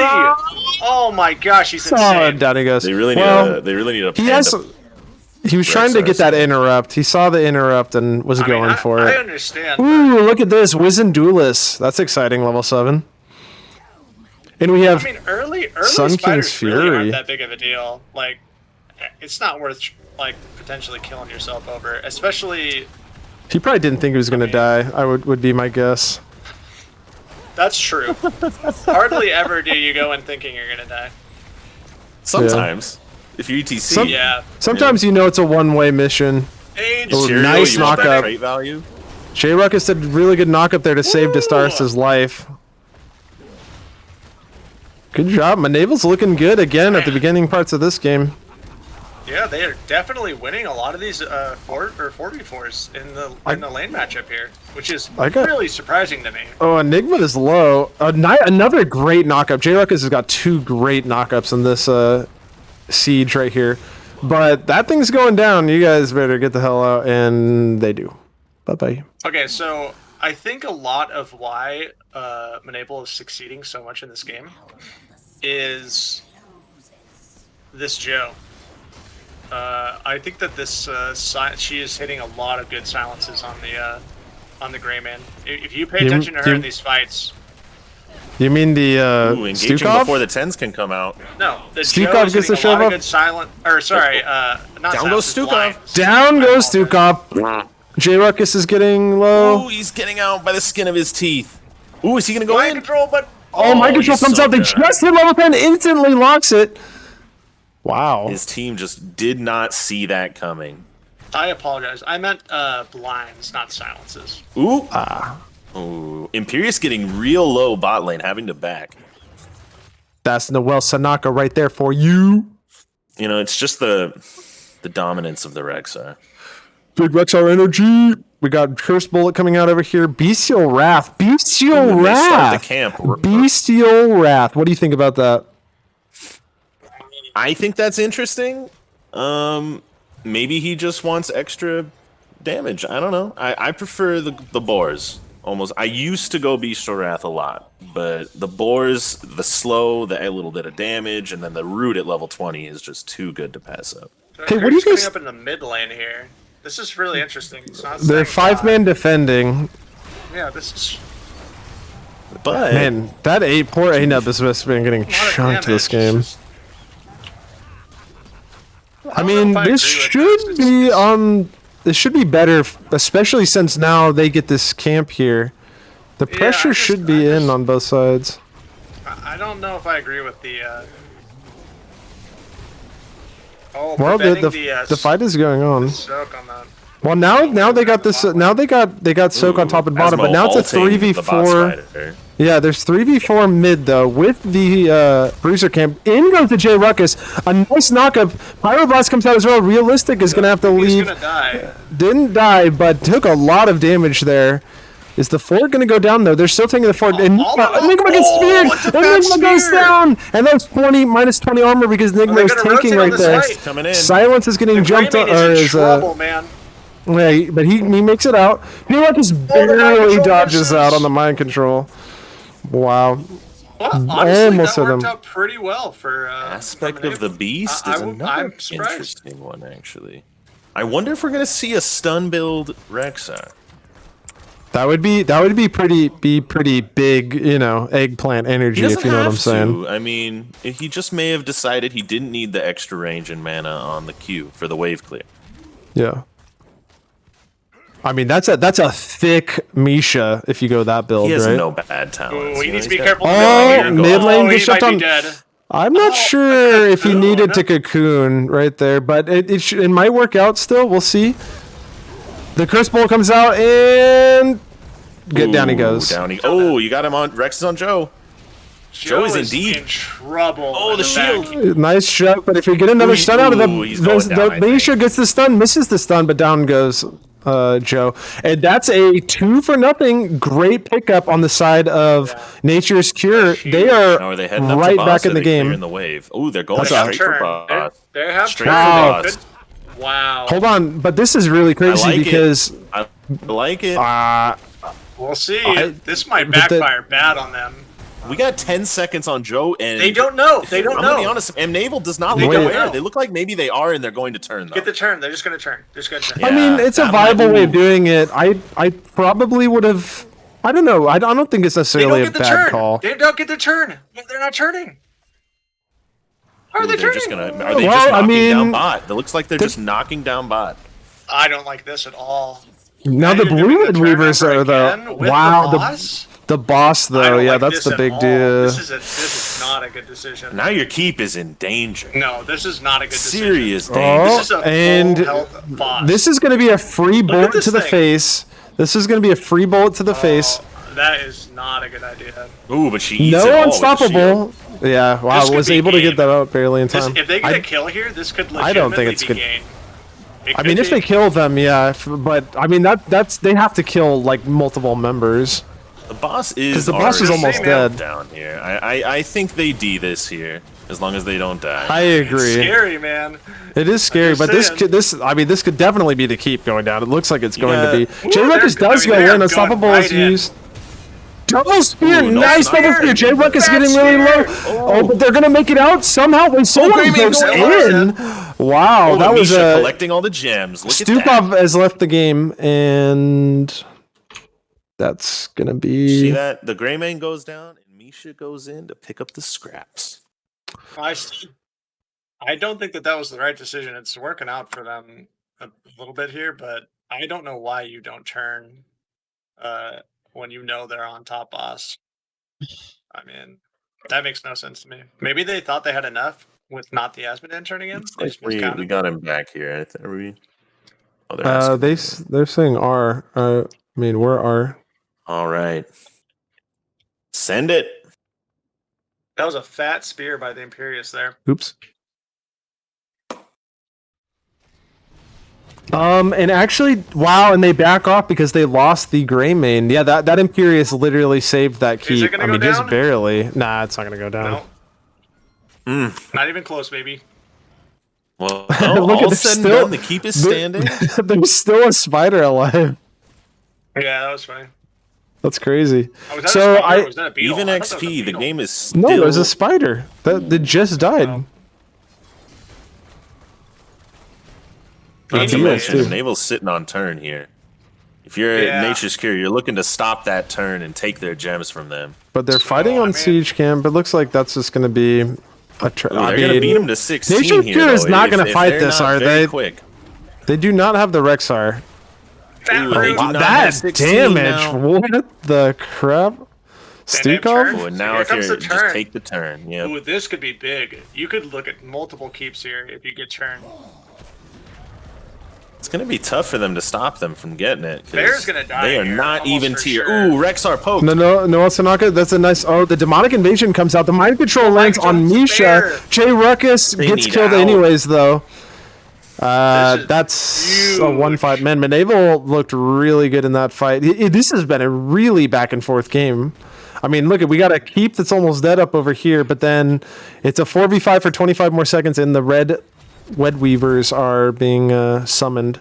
Oh my gosh, he's Oh, insane. down he goes. They really need a he panda. has. He was trying to get that interrupt. He saw the interrupt and was going for I it. understand. but- Ooh, look at this. Wizened Duelist. That's exciting, level 7. And we have... I mean, early Sun spiders King's really Fury. aren't that big of a deal. Like, it's not worth like potentially killing yourself over, especially. He probably didn't think he was going to die, would be my guess. That's true. Hardly ever do you go in thinking you're gonna die. Sometimes, if you ETC, Some- Yeah. Sometimes you know it's a one-way mission. Age. Oh, Cheerio, nice you want that knockup. trait value. J-Ruckus did a really good knock up there to save Woo! Destaris' life. Good job. Mnaval's looking good again at the beginning parts of this game. Yeah, they are definitely winning a lot of these 4v4s in the lane matchup here, which is really surprising to me. Oh, Enigma is low. Another great knockup. J-Ruckus has got 2 great knockups in this siege right here. But that thing's going down. You guys better get the hell out. And they do. Bye-bye. Okay, so I think a lot of why Mnaval is succeeding so much in this game is this Joe. I think that this she is hitting a lot of good silences on the Gray Man. If you pay attention to her in these fights, You mean the Ooh, engaging Stukov? before the 10s can come out. no, the Stukov Joe is gets the hitting a lot shove of up? good silent. Or sorry, not Down goes silences, Stukov. blinds. Down My goes apologies. Stukov. J-Ruckus is getting low. Ooh, he's getting out by the skin of his teeth. Ooh, is he gonna go Mind in? control, but Oh, my control he's comes so out. They good. just hit level 10, instantly locks it. Wow. His team just did not see that coming. I apologize. I meant blinds, not silences. Ooh. Ooh. Imperius getting real low bot lane, having to back. That's Noel Sanaka right there for you. You know, it's just the dominance of the Rexar. Big Rexar energy. We got Curse Bullet coming out over here. Bestial Wrath. Bestial Ooh, they start the Wrath. camp. Bestial Wrath. What do you think about that? I think that's interesting. Maybe he just wants extra damage. I don't know. I prefer the boars. Almost. I used to go Bestial Wrath a lot, but the boars, the slow, the little bit of damage, and then the root at level 20 is just too good to pass up. Hey, what do you Curse coming guys- up in the mid lane here? This is really interesting. It's not They're saying 5-man defending. Yeah, this is But Man, that poor A-Nub has been getting a lot of chunked this damage. game. It's just- I mean, this should be on. This should be better, especially since now they get this camp here. The pressure should be in on both sides. I don't know if I agree with the. Well, the fight is going on. Soak on that. Well, now they got this. Now they got soak on top and bottom, but now it's a 3v4. Yeah, there's 3v4 mid though with the bruiser camp. In goes the J Ruckus. A nice knockup. Pyroblast comes out as well. Realistic is gonna have to leave. He's gonna die. Didn't die, but took a lot of damage there. Is the fort going to go down, though? They're still taking the fort. And Enigma gets speared! Enigma goes down! And that's minus 20 armor because Enigma is tanking right there. Coming in. Silence is getting jumped on. Trouble, man. Yeah, but he makes it out. He barely dodges out on the mind control. Wow. Well, honestly, that worked out pretty well for... Aspect of the Beast is another interesting one, actually. I wonder if we're going to see a stun build Rexar. That would be pretty big, you know, eggplant energy, if you know what I'm saying. I mean, he just may have decided he didn't need the extra range and mana on the Q for the wave clear. Yeah. I mean, that's a thick Misha if you go that build, he has right? no bad talents. He needs to be careful. Oh, mid lane gets shut on. Dead. I'm not sure if he needed to cocoon right there, but it might work out still. We'll see. The curse bolt comes out and down he goes. Oh, you got him on. Rex is on Joe. Joe is indeed in trouble. Oh, the shield. Nice shot, but if you get another stun out of the Misha gets the stun, misses the stun, but down goes Joe. And that's a 2-for-0 great pickup on the side of Nature's Cure. They are right back in the game. In the wave. Oh, they're going straight for boss. They have straight for boss. Wow. Hold on, but this is really crazy because I like it. We'll see. This might backfire bad on them. We got 10 seconds on Joe, and they don't know. They don't know. I'm gonna be honest. Mnaval does not look aware. They look like maybe they are, and they're going to turn. Though. Get the turn. They're just going to turn. Yeah, I mean, it's a viable way of doing it. I probably would have. I don't know. I don't think it's necessarily a bad call. They don't get the turn. They're not turning. Are they turning? Are they just knocking down bot? It looks like they're just knocking down bot. I don't like this at all. Now the blue Weavers are the the boss though. Yeah, that's the big deal. This is not a good decision. Now your keep is in danger. No, this is not a good decision. Serious danger. This is a full health boss. This is going to be a free bullet to the face. This is going to be a free bullet to the face. That is not a good idea. Ooh, but she eats it all unstoppable. Yeah, wow, was able to get that out barely in time. If they get a kill here, this could legitimately I don't think it's be good. gain. I mean, if they kill them, yeah, but I mean that's they have to kill like multiple members. The boss is almost dead down here. I think they D this here as long as they don't die. I agree. It's scary, man. It is scary, but this could definitely be the keep going down. It looks like it's going to be. J-Ruckus does go in. Unstoppable is used. Double spear, nice double spear. J-Ruckus getting really low. Oh, but they're gonna make it out somehow. When someone goes in, wow, that was collecting all the gems. Look Stupov has left the game, and that's gonna be. See that the gray man goes down, and Misha goes in to pick up the scraps. I don't think that was the right decision. It's working out for them a little bit here, but I don't know why you don't turn. When you know they're on top boss. I mean, that makes no sense to me. Maybe they thought they had enough with not the Asmodee turning in. We got him back here. Are we? They're saying R. I mean, we're R. All right. Send it. That was a fat spear by the Imperius there. Oops. And actually, wow, and they back off because they lost the gray main. Yeah, that Imperius literally saved that keep. I mean, just barely. Nah, it's not gonna go down. No. Not even close, baby. Well, all said and done, the keep is standing. There's still a spider alive. Yeah, that was funny. That's crazy. Was that a beetle? Even XP, the game is still. No, there's a spider that just died. Oh. Mnaval's sitting on turn here. If you're Nature's Cure, you're looking to stop that turn and take their gems from them. But they're fighting on Siege Camp. It looks like that's just going to be Ooh, they're gonna beat him to 16 Nature here. Cure is though, not if- gonna if fight they're this, not are very they? Quick. They do not have the Rexar. Ooh, they do Wow, not have that 16 damage! now. What the crap? They have turn. Stukov? Oh, and now Here if comes you're the just turn. take the turn. Yeah. Ooh, this could be big. You could look at multiple keeps here if you get turn. It's gonna be tough for them to stop them from getting it. 'cause Bear's gonna die They are here, not almost even for tier. sure. Ooh, Rexar poked. No, Sanaka. That's a nice. Oh, the demonic invasion comes out. The mind control lands on Jones Misha. Bear. Jay Ruckus They gets need killed out. anyways, though. This is That's a huge. one fight. Man, Mnaval looked really good in that fight. This has been a really back and forth game. I mean, look, we got a keep that's almost dead up over here, but then it's a 4v5 for 25 more seconds, and the red Weavers are being summoned.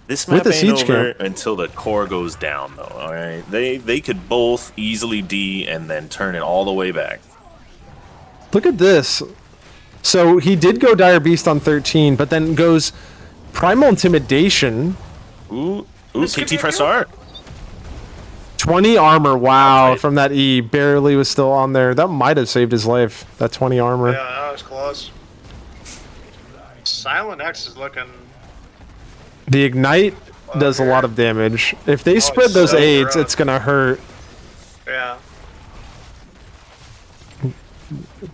This With map the ain't siege over camp. until the core goes down, though. All right, they could both easily D and then turn it all the way back. Look at this. So he did go Dire Beast on 13, but then goes Primal Intimidation. Ooh, This could be KT a press kill. R. 20 armor. Wow, Outside. from that E. Barely was still on there. That might have saved his life, that 20 armor. Yeah, that was close. Silent X is looking. The Ignite does a lot of damage. If they spread it's those so aids, rough. it's going to hurt. Yeah.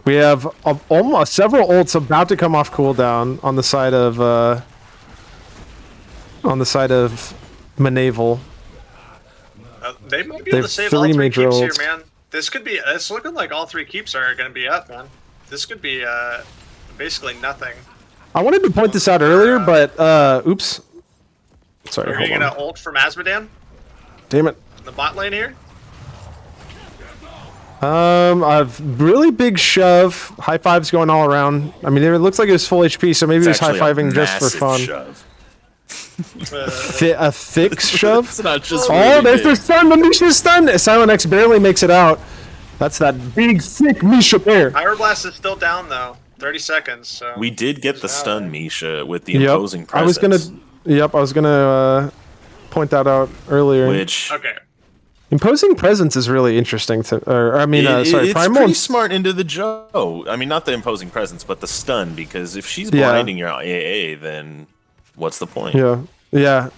We have almost several ults about to come off cooldown on the side of Mnaval. They might be They able have to save three all three major keeps here, ults. man. This could be. It's looking like all three keeps are going to be up, man. This could be basically nothing. I wanted to point this out earlier, but oops. Sorry, Are hold you going on. to ult from Asmodan Damn it. in the bot lane here? A really big shove. High fives going all around. I mean, it looks like it was full HP, so maybe It's he was high actually a fiving just for massive fun. shove. A thick shove. It's not just Oh, really there's the big. stun. The Misha's stun. Silent X barely makes it out. That's that big, thick Misha bear. Pyro Blast is still down though. 30 seconds. So We did get the stun, Misha, with the Yep. imposing I was presence. gonna point that out earlier. Which okay. Imposing presence is really interesting to. it's Primal. pretty smart into the Joe. I mean, not the imposing presence, but the stun. Because if she's Yeah. blinding your AA, then what's the point? Yeah.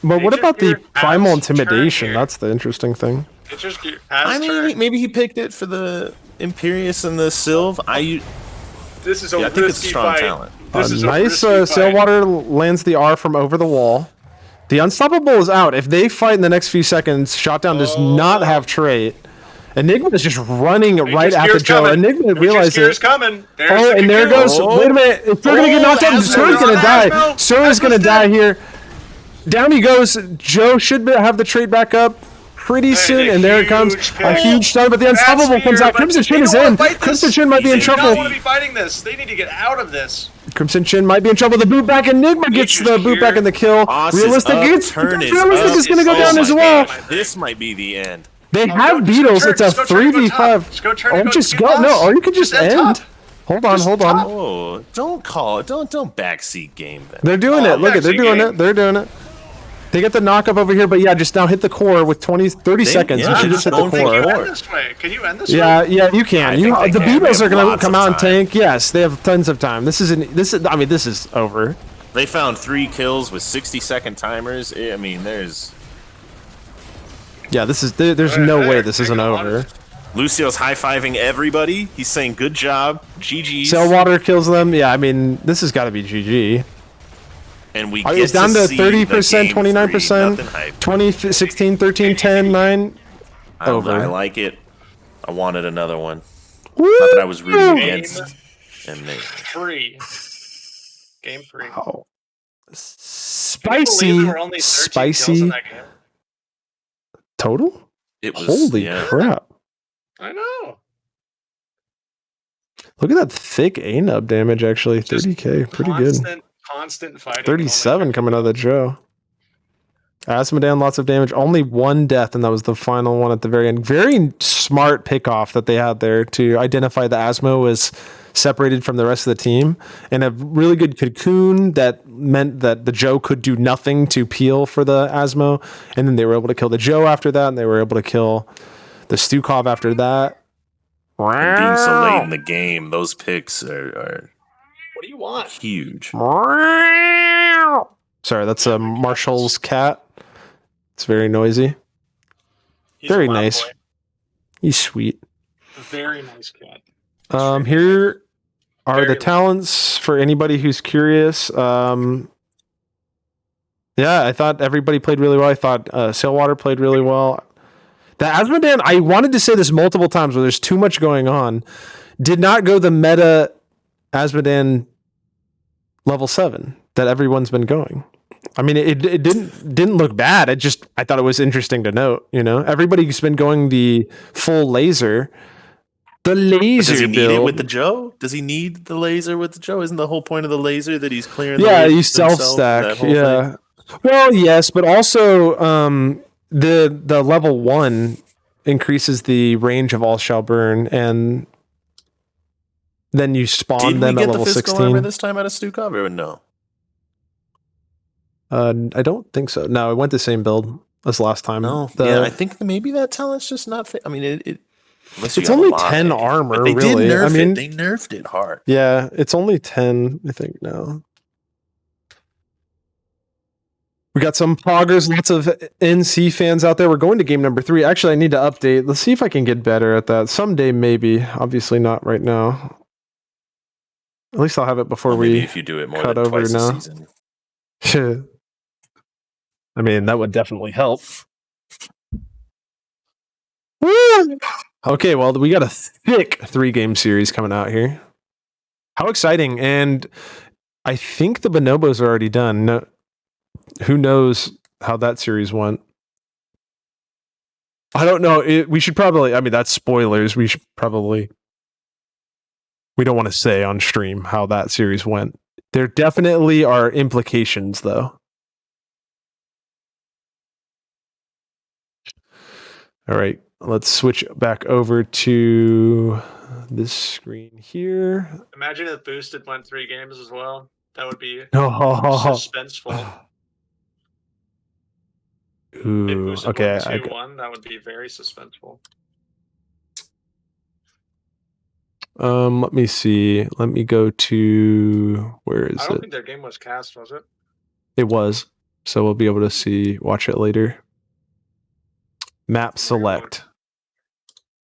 But what Nature about the Cure primal has turn intimidation? here. That's the interesting thing. It just has I turn. mean, maybe he picked it for the Imperious and the Sylve. This is a I think it's risky strong fight. talent. This is a Nice risky fight. Sailwater lands the R from over the wall. The Unstoppable is out. If they fight in the next few seconds, Shotdown does not have trait. Enigma is just running right Nature's at the Cure's Joe. coming. Enigma Nature's realized Cure's it. coming. There's Oh, the and there kill. goes. Wait a minute. It's still going to get knocked out. Asmo, Sura's going to die. Asmo. Sura's going to Asmo's die dead. here. Down he goes. Joe should have the trade back up pretty soon. a And there it comes. huge A kill. huge stun, but the Unstoppable That's comes fear, out. but Crimson they Chin don't is wanna in. fight this. Crimson Chin might be in He's They don't trouble. want to be fighting this. They need to get out of this. Crimson Chin might be in trouble. The boot back. Enigma gets Nature's the boot back Cure. and the kill. Boss is Realistic. up, It's turn is realistic up. is going to go Oh down my as well. gosh, this might be the end. They Go- have just go beetles. turn, It's a just go turn, go 3v5. top. Just go turn Oh, and go just get go. boss. No, or you could just end end. top. Hold on, Just hold on. top. Oh, don't call it. Don't backseat game then. They're doing it. Look at, they're backseat doing game. it. They're doing it. They get the knock up over here, but yeah, just now hit the core with 30 seconds. yeah, You should they're just hit the going for Can the you core. core. end this way? Can you end this way? Yeah, you can. I think they The can. Beatles They are have going to lots come of out and time. tank. Yes, they have tons of time. This is over. They found 3 kills with 60-second timers. I mean, there's Yeah, there's no way this isn't over. Lucio's high-fiving everybody. He's saying good job, GG's. Sailwater kills them. Yeah, I mean, this has got to be GG. And we It's get down to see 30%, the game 29%, 3, nothing hype. 20, 16, 13, 10, 9. Over. I like it. I wanted another one. Not that I was rooting against. And they, Free. Game free. Oh. Can you believe Spicy. there were only 13 kills in Spicy. that game? Total? it was Holy yeah. crap. I know. Look at that thick A-nub damage, actually. Just 30k. Pretty good. Constant fighting. 37 coming out of the Joe. Asmodan, lots of damage. Only one death, and that was the final one at the very end. Very smart pick-off that they had there to identify the Asmo was separated from the rest of the team. And a really good cocoon that meant that the Joe could do nothing to peel for the Asmo. And then they were able to kill the Joe after that, and they were able to kill the Stukov after that. And being so late in the game, those picks are What do you want? huge. Sorry, that's a Marshall's cat. It's very noisy. He's Very a loud nice. boy. He's sweet. Very nice cat. Here are Very the loud. talents for anybody who's curious. Yeah, I thought everybody played really well. I thought Sailwater played really well. The Asmodan, I wanted to say this multiple times, where there's too much going on. Did not go the meta Asmodan level 7 that everyone's been going. I mean, it didn't look bad. I thought it was interesting to note. Everybody's been going the full laser. The laser Does he need build. it with the Joe? Does he need the laser with the Joe? Isn't the whole point of the laser that he's clearing? Yeah, the you himself and self-stack. that whole Yeah. thing? Well, yes, but also the level 1 increases the range of all shall burn, and then you spawn Did we them at get the level physical armor 16. this time out of Stukov or no? I don't think so. No, it went the same build as last time. No. Yeah, I think maybe that talent's just not fit. I mean, it unless you It's have only a lot, 10 maybe. armor, But they really. did nerf I mean, it. They nerfed it hard. yeah, it's only 10, I think, now. We got some poggers, lots of NC fans out there. We're going to game number 3. Actually, I need to update. Let's see if I can get better at that. Someday, maybe. Obviously not right now. At least I'll have it before Well, maybe we if you do it more cut than over twice now. a season. I mean, that would definitely help. Woo! Okay, well, we got a thick 3-game series coming out here. How exciting. And I think the bonobos are already done. No, who knows how that series went? I don't know. We should probably, I mean, that's spoilers. We don't want to say on stream how that series went. There definitely are implications, though. All right, let's switch back over to this screen here. Imagine if Boosted went 3 games as well. That would be Oh, suspenseful. If ooh, Boosted okay. went 2-1, that would be very suspenseful. Let me see. Let me go to, where is I don't it? think their game was cast, was it? It was. So we'll be able to watch it later. Map select.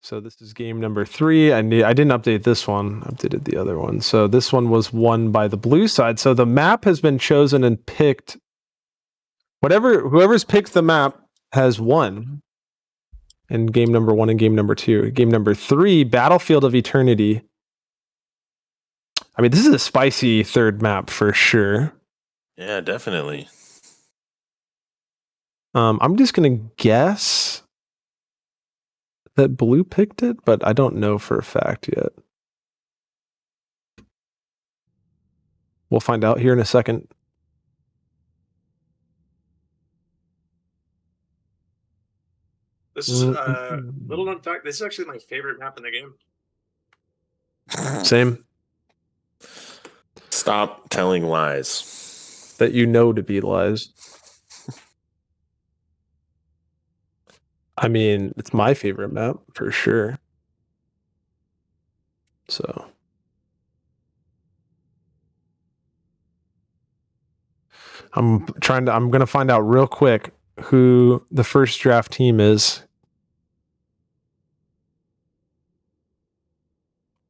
So this is game number 3. I didn't update this one. I updated the other one. So this one was won by the blue side. So the map has been chosen and picked. Whoever's picked the map has won in game number 1 and game number 2. Game number 3, Battlefield of Eternity. I mean, this is a spicy third map for sure. Yeah, definitely. I'm just gonna guess that blue picked it, but I don't know for a fact yet. We'll find out here in a second. This is little known fact. This is actually my favorite map in the game. Same. Stop telling lies. That you know to be lies. I mean, it's my favorite map for sure. So I'm gonna find out real quick who the first draft team is.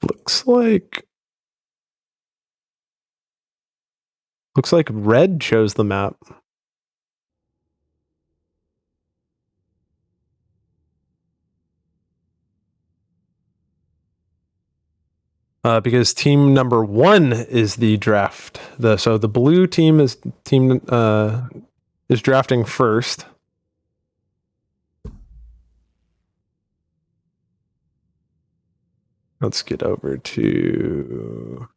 Looks like red chose the map. Because team number 1 is the draft. So the blue team is drafting first. Let's get over to.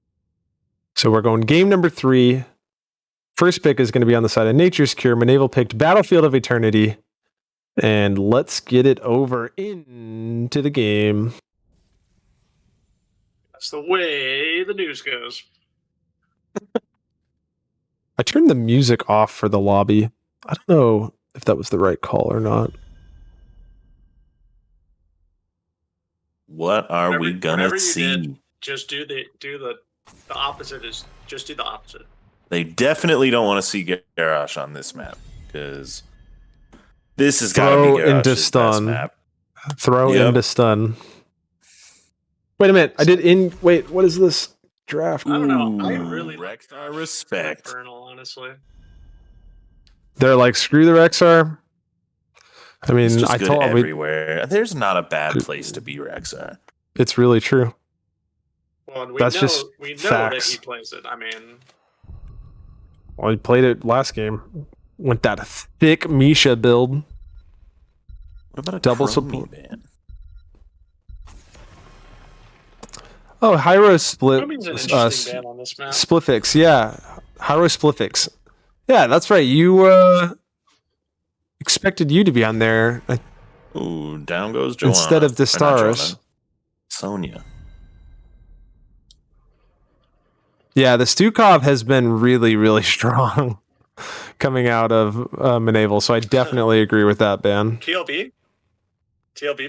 So we're going game number 3. First pick is going to be on the side of Nature's Cure. Mnaval picked Battlefield of Eternity. And let's get it over into the game. That's the way the news goes. I turned the music off for the lobby. I don't know if that was the right call or not. What are we Whatever gonna you see? did, just do the opposite. Is just do the opposite. They definitely don't want to see Garrosh on this map because this has got to Throw be into Garrosh's best stun. map. Throw Yep. into stun. Wait a minute. Wait, what is this draft? I don't know. I Ooh, really like Rexstar respect. Infernal, honestly. They're like, screw the Rexar. I mean, He's just I good told we, everywhere. There's not a bad place to be Rexstar. it's really true. Well, and That's just we know that facts. he plays it. I mean, Well, he played it last game. Went that thick Misha build. What about a Double Chromie support. ban? Oh, Hyro split. Chromium's an interesting ban on this map. Splifix, yeah. Hyro Splifix. Yeah, that's right. You expected you to be on there Ooh, down goes Joanna. instead of Or not Joanna, Destaros. Sonya. Yeah, the Stukov has been really, really strong coming out of Mnaval, so I definitely agree with that ban. TLB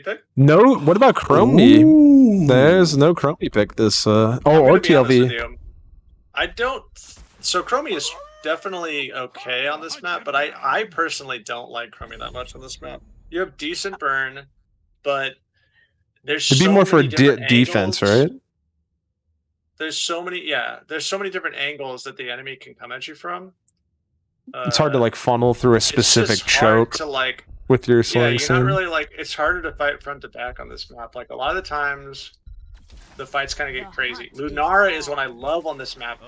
pick. No, what about Chromie? Ooh. There's no Chromie pick this. I'm Or gonna be honest with TLV. you. I don't. So Chromie is definitely okay on this map, but I personally don't like Chromie that much on this map. You have decent burn, but there's It'd be so more for many different defense, angles. right? There's so many different angles that the enemy can come at you from. It's hard to like funnel through a It's specific just hard choke to like. with your Yeah, slang you're scene. not really like. It's harder to fight front to back on this map. Like a lot of the times, the fights kind of get crazy. Lunara is what I love on this map.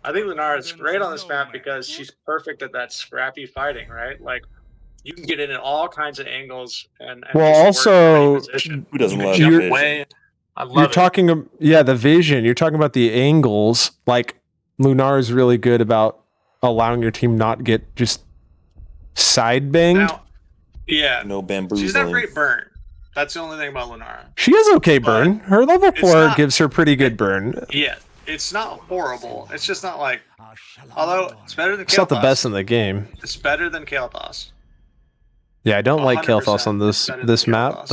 I think Lunara is great on this map because she's perfect at that scrappy fighting, right? Like you can get in at all kinds of angles and Well, just work from any also, position. Who doesn't You can love jump vision? away. I love You're it. talking, yeah, the vision. You're talking about the angles. Like Lunar is really good about allowing your team not get just side banged. Now, yeah, No bamboozling. she's not great burn. That's the only thing about Lunara. She has okay burn. Her level it's 4 not- gives her pretty good burn. Yeah, it's not horrible. It's just not like. Although it's better than It's not the Kael'thas. best in the game. It's better than Kael'thas. Yeah, I don't like 100% Kael'thas on it's better than this map, Kael'thas.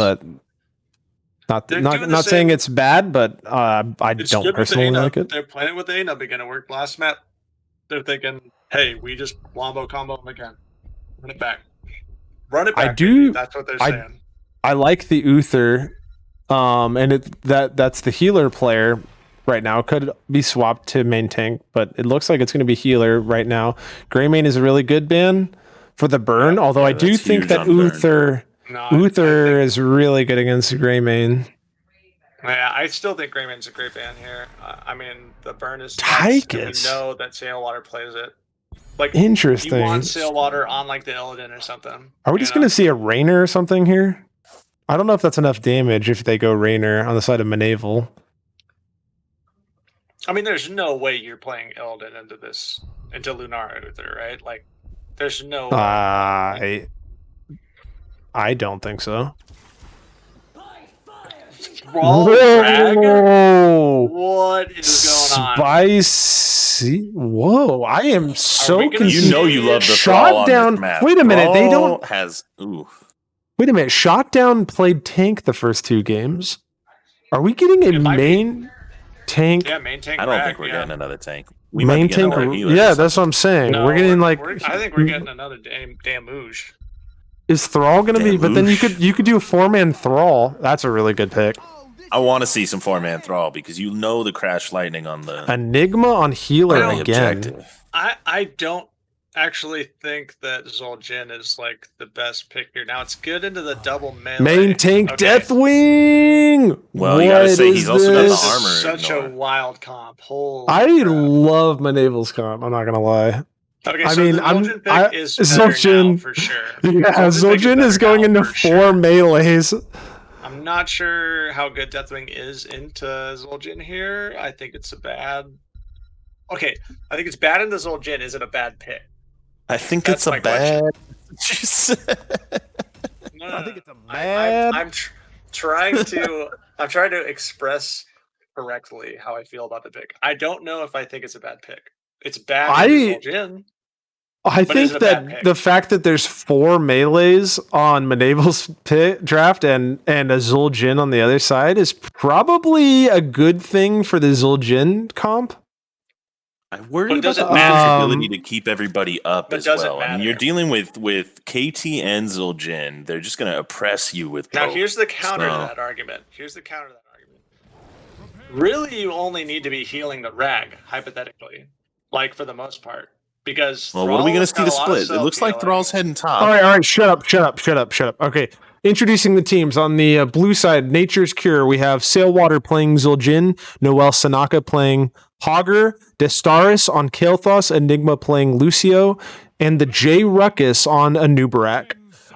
but They're doing the not saying same- it's bad, but I It's don't good with personally Ana. like it. They're playing it with Ana again. It worked last map. They're thinking, hey, we just wombo combo them again. Run it back. Run it I back. do- baby. That's what they're I- saying. I like the Uther, and that's the healer player right now. Could be swapped to main tank, but it looks like it's going to be healer right now. Greymane is a really good ban for the burn, although I do that's think huge that on burn. Uther No, I Uther think- is really good against Greymane. yeah, I still think Greyman's a great ban here. I mean, the burn is nuts, and we Tychus. know that Sailwater plays it. Like, Interesting. you want Sailwater on like the Illidan or something. Are we you just know? going to see a Rainer or something here? I don't know if that's enough damage if they go Rainer on the side of Mnaval. I mean, there's no way you're playing Illidan into Lunar Uther, right? Like, there's no way. I don't think so. Brawl Dragon? Whoa! What is going on? Spicy. Whoa! I am so we gonna confused. You know you love the Shot thrall on down. this map. Wait a minute. They Thrall don't. has ooh. Wait a minute. Shot down played tank the first 2 games. Are we getting a It might be. main tank? Yeah, main tank. I don't Rag, think we're yeah. getting another tank. We might Main be getting tank. more healers. Yeah, that's what I'm saying. No, we're getting like. I think we're getting another Damouge. Is Thrall gonna be? But then Damouche. you could do a 4-man Thrall. That's a really good pick. I want to see some 4-man thrall because you know the crash lightning on the Enigma on healer on the again. objective. I don't actually think that Zul'jin is like the best pick here. Now it's good into the double melee. Main tank Okay. Deathwing. Well, you gotta What say is he's also got the this? This armor. is such Ignore. a wild comp. Holy I crap. love Mnaval's comp. I'm not gonna lie. Okay, I so mean, the I'm- Zul'jin pick I- is better Zul'jin- now for sure. Yeah, Zul'jin pick Zul'jin is better going now into for 4 sure. melees. I'm not sure how good Deathwing is into Zul'jin here. I think it's a bad. Okay, I think it's bad into Zul'jin. Is it a bad pick? I think That's it's a my question. bad. No, I think it's a I- bad. I'm trying to. I'm trying to express correctly how I feel about the pick. I don't know if I think it's a bad pick. It's bad I- into Zul'jin. I But is think it a bad that pick? the fact that there's 4 melees on Mnaval's draft and a Zul'jin on the other side is probably a good thing for the Zul'jin comp. I worry But about does the it Uther's matter? ability to keep everybody up But as does it well. I mean, matter? you're dealing with KT and Zul'jin. They're just going to oppress you with Now, poke. here's the counter to So- that argument. Really, you only need to be healing the rag, hypothetically, like for the most part, because Well, what are we going Thrall's to see got the a lot of split? It looks like self-healing. Thrall's heading top. All right, shut up. Okay, introducing the teams. On the blue side, Nature's Cure, we have Sailwater playing Zul'jin, Noel Sanaka playing Hogger, Destaris on Kael'thas, Enigma playing Lucio, and the J Ruckus on Anubarak.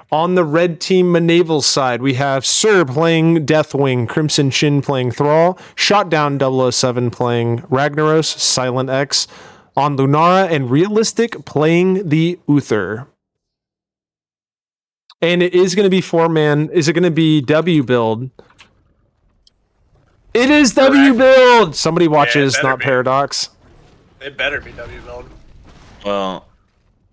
On the red team Mnaval's side, we have Sir playing Deathwing, Crimson Chin playing Thrall, Shotdown 007 playing Ragnaros, Silent X on Lunara, and Realistic playing the Uther. And it is going to be 4-man. Is it going to be W build? It is W build! Somebody watches, better not be. Paradox. It better be W build. Well,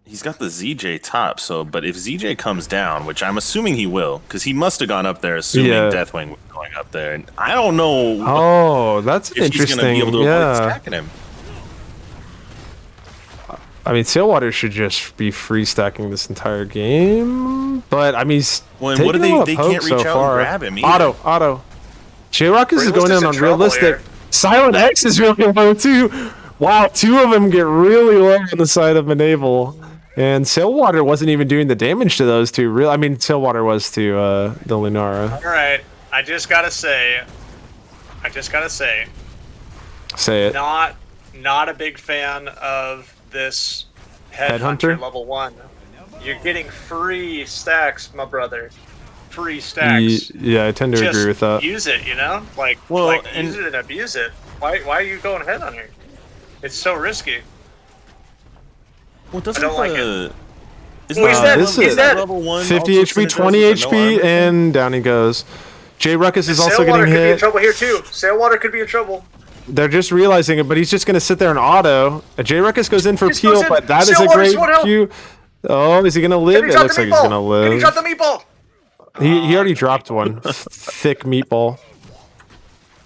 he's got the ZJ top, but if ZJ comes down, which I'm assuming he will, because he must have gone up there assuming Yeah. Deathwing was going up there. And I don't know Oh, that's if he's interesting. going to be able to avoid Yeah. stacking him. I mean, Sailwater should just be free stacking this entire game. But, I mean, he's Well, and what do taking a lot they of can't pokes reach so out far. and grab him either. Auto. J-Ruckus is going Realistic's down in on trouble Realistic. here. Silent X is really low, too. Wow, 2 of them get really low on the side of Mnaval. And Sailwater wasn't even doing the damage to those two. I mean, Sailwater was to the Lunara. All right, I just gotta say, Say it. not a big fan of this Headhunter? Headhunter level 1. You're getting free stacks, my brother. Free stacks. Yeah, I tend to Just agree with that. use it, you know? Well, Use it and abuse it. Why are you going Headhunter? It's so risky. Well, doesn't I don't like the... Isn't Well, he's that- dead. this isn't is that level 1 50 also HP, synergized 20 with the no HP, armor? and down he goes. J-Ruckus is also Sailwater getting could be in hit. trouble here too. Sailwater could be in trouble. They're just realizing it, but he's just going to sit there and auto. J-Ruckus goes in for Just goes peel, in. but that is a Sailwater's great one out. cue. Oh, is he going to live? Can he It drop looks the like he's going to meatball? Can he live. drop the meatball? He already dropped one. Thick meatball.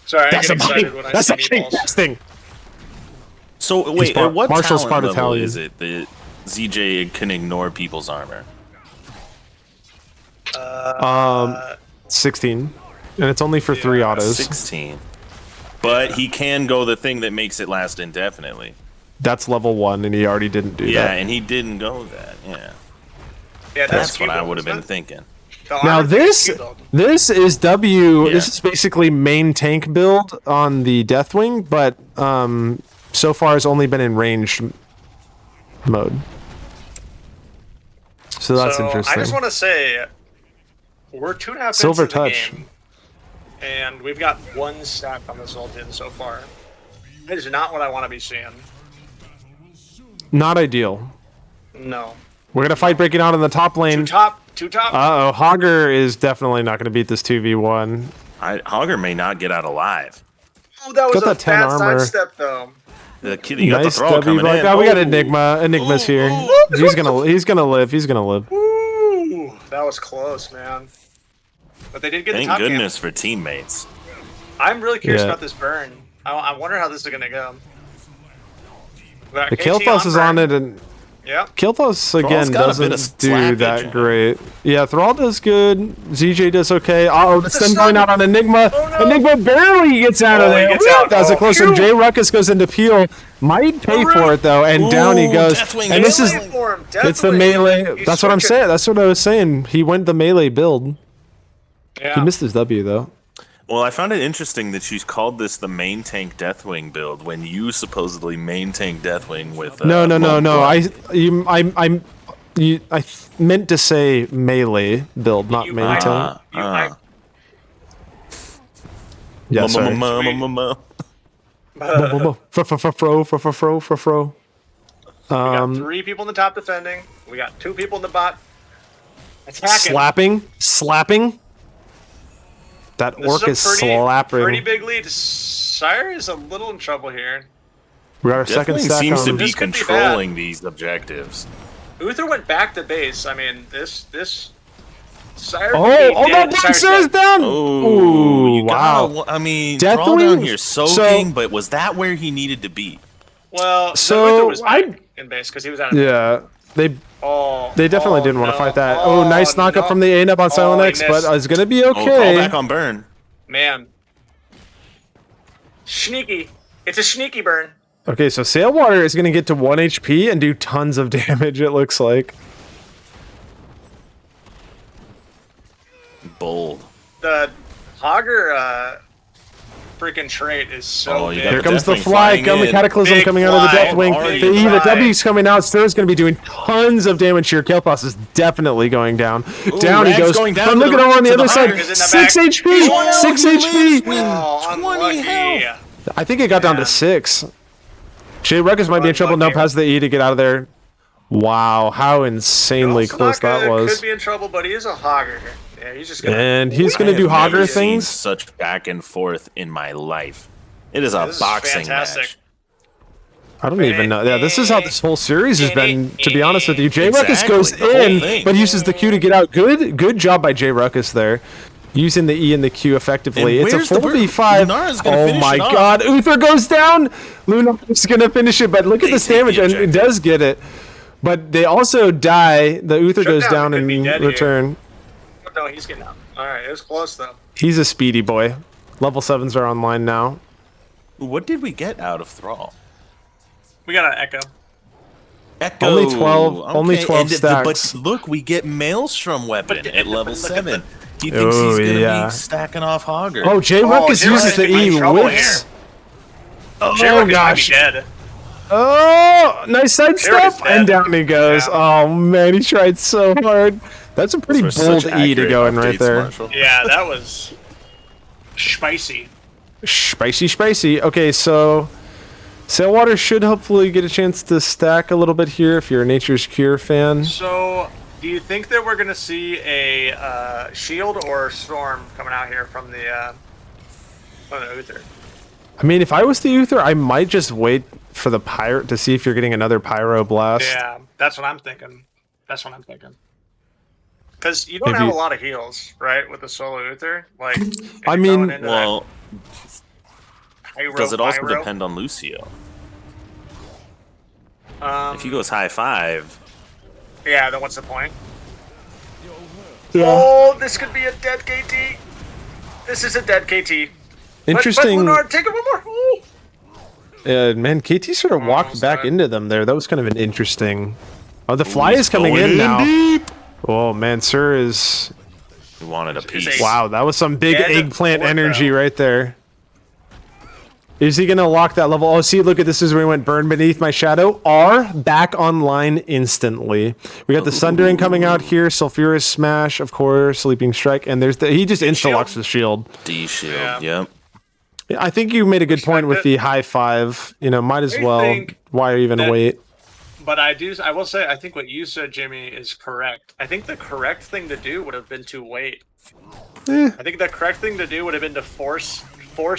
Sorry, I That's get a excited when I That's see a king meatballs. testing. So, wait, part- at what Marshall's talent part level Italian. is it that ZJ can ignore people's armor? 16. And it's only for 3 autos. 16. But he can go the thing that makes it last indefinitely. That's level 1, and he already didn't do Yeah, that. and he didn't go that. Yeah. Yeah, That's what Q I build, would have been isn't it? thinking. No, Now I don't think it's this Q build. this is W. Yeah. This is basically main tank build on the Deathwing, but so far has only been in ranged mode. So that's interesting. I just want to say, we're 2.5 Silver into the touch. game, and we've got 1 stack on the Zul'jin so far. That is not what I want to be seeing. Not ideal. No. We're gonna fight breaking out in the top lane. Two top. Uh oh, Hogger is definitely not gonna beat this 2v1. Hogger may not get out alive. Oh, that was got a that 10 bad armor. sidestep, though. The kid, you got the Nice throw W. coming Like, in. oh, we got Ooh. Enigma. Enigma's here. He's gonna live. He's gonna live. Ooh, that was close, man. But they did get the Thank top game. goodness for teammates. I'm really curious Yeah. about this burn. I wonder how this is gonna go. The Kael'thas is on it, and Yeah. Kael'thas again got a bit of doesn't do slappage on that it. great. Yeah, Thrall does good. ZJ does okay. Oh, it's them stun. going out on Enigma. Oh, no. Enigma barely gets out of Oh, he there. gets Woo, out. that was a Oh, close one. phew. J Ruckus goes into peel. Might pay Oh, for it though, and down he Ooh, goes. Deathwing And this is Melee for him, it's the definitely. melee. He's That's what I'm switching. saying. That's what I was saying. He went the melee build. Yeah. He missed his W though. Well, I found it interesting that she's called this the main tank Deathwing build when you supposedly main tank Deathwing with. No. Lone Blood. I meant to say melee build, not main tank. Yeah, sorry. Fro. We got 3 people in the top defending. We got 2 people in the bot attacking. Slapping. That This orc is is a slapping. pretty big lead. Sire is a little in trouble here. We're our second Deathwing stack seems to on. be This could be controlling these objectives. Uther went back to base. I mean, this Sire Oh, dead. that Sire's Sir's dead. down. Oh, Ooh, you wow. gotta, I mean, Deathwing? Thralldown here soaking, So- but was that where he needed to be? Well, So, Uther was back I- in base because he was out of Yeah, they definitely didn't want to fight that. Oh, nice knock up from the A-Nub on Silent X, but it's gonna be Oh, call okay. back on burn. Man. Sneaky. It's a sneaky burn. Okay, so Sailwater is gonna get to 1 HP and do tons of damage, it looks like. Bold. The Hogger freaking trait is so Oh, you big. got Here the comes the Deathwing fly, flying gun in. Cataclysm Big coming out of the fly. Deathwing. Already The fly. W's coming out. Stir's going to be doing tons of damage here. Kael'thas is definitely going down. Down he Rag's goes. going down But to look the- at him on the to the other side. Hogger's in the 6 back. HP. Oh, 6 he HP. lives with Oh, 20 unlucky. health. I think it got down to Yeah. 6. Jay Ruckus might be in trouble. Unlucky. Nope, has the E to get out of there. Wow, how insanely Also close not that gonna- was. Could be in trouble, but he is a Hogger. Yeah, he's just gonna. And he's I going to do have never Hogger seen things. Such back and forth in my life. It is a This is boxing fantastic. match. I don't even know. Yeah, this is how this whole series has been, to be honest with you. Jay Ruckus Exactly, goes the whole in, thing. but uses the Q to get out. Good job by Jay Ruckus there. Using the E and the Q effectively. And It's a where's the 4v5. Lunara's gonna Oh finish my it off. god. Uther goes down. Lunara's going to finish it, but look at They this take the damage, and it objective. does get it. But they also die. The Uther goes Shutdown down could be in dead here. return. No, he's getting out. All right, it was close though. He's a speedy boy. Level 7s are online now. What did we get out of Thrall? We got an Echo. Echo. Only 12 only 12 and stacks. But look, we get Maelstrom weapon But- at level look at 7. He thinks Oh, he's gonna yeah. be stacking off Hogger. Oh, Jay Ruckus Jay uses Ruckus the could be in E. trouble Whiffs. Jay Oh Ruckus might be gosh. dead. Oh, nice sidestep, Ruckus and dead. down he goes. Yeah. Oh man, he tried so hard. That's a pretty Those were bold such E to accurate go in right updates, there. Marshall. Yeah, that was spicy. Spicy. Okay, so Sailwater should hopefully get a chance to stack a little bit here if you're a Nature's Cure fan. So, do you think that we're gonna see a shield or storm coming out here from the Uther? I mean, if I was the Uther, I might just wait for the pirate to see if you're getting another Pyro Blast. Yeah, that's what I'm thinking. Because you don't Maybe- have a lot of heals, right, with the solo Uther. Like, if I you're mean- going into that Well, pyro, does it also pyro, depend on Lucio? Um, If he goes high 5, yeah, then what's the point? Yeah. Oh, this could be a dead KT. This is a dead KT. Interesting. But Lunar, take it one more. Ooh. Man, KT sort of walked almost back died. into them there. That was kind of an interesting. Oh, the fly he's is coming going in in now. deep. Oh man, Sir is. he wanted a piece. a- Wow, that was some big Dead eggplant orc, energy though. right there. Is he gonna lock that level? Oh, see, look at this. Is where he went. Burn beneath my shadow. R back online instantly. We got the Sundering coming out here. Sulfurous Smash, of course. Sleeping Strike, and there's the. He just insta locks the shield. D shield. Yeah. Yep. I think you made a good point with it. the high 5. You know, might as I well. think Why even that- wait? But I will say, I think what you said, Jimmy, is correct. I think the correct thing to do would have been to wait. Eh. I think the correct thing to do would have been to force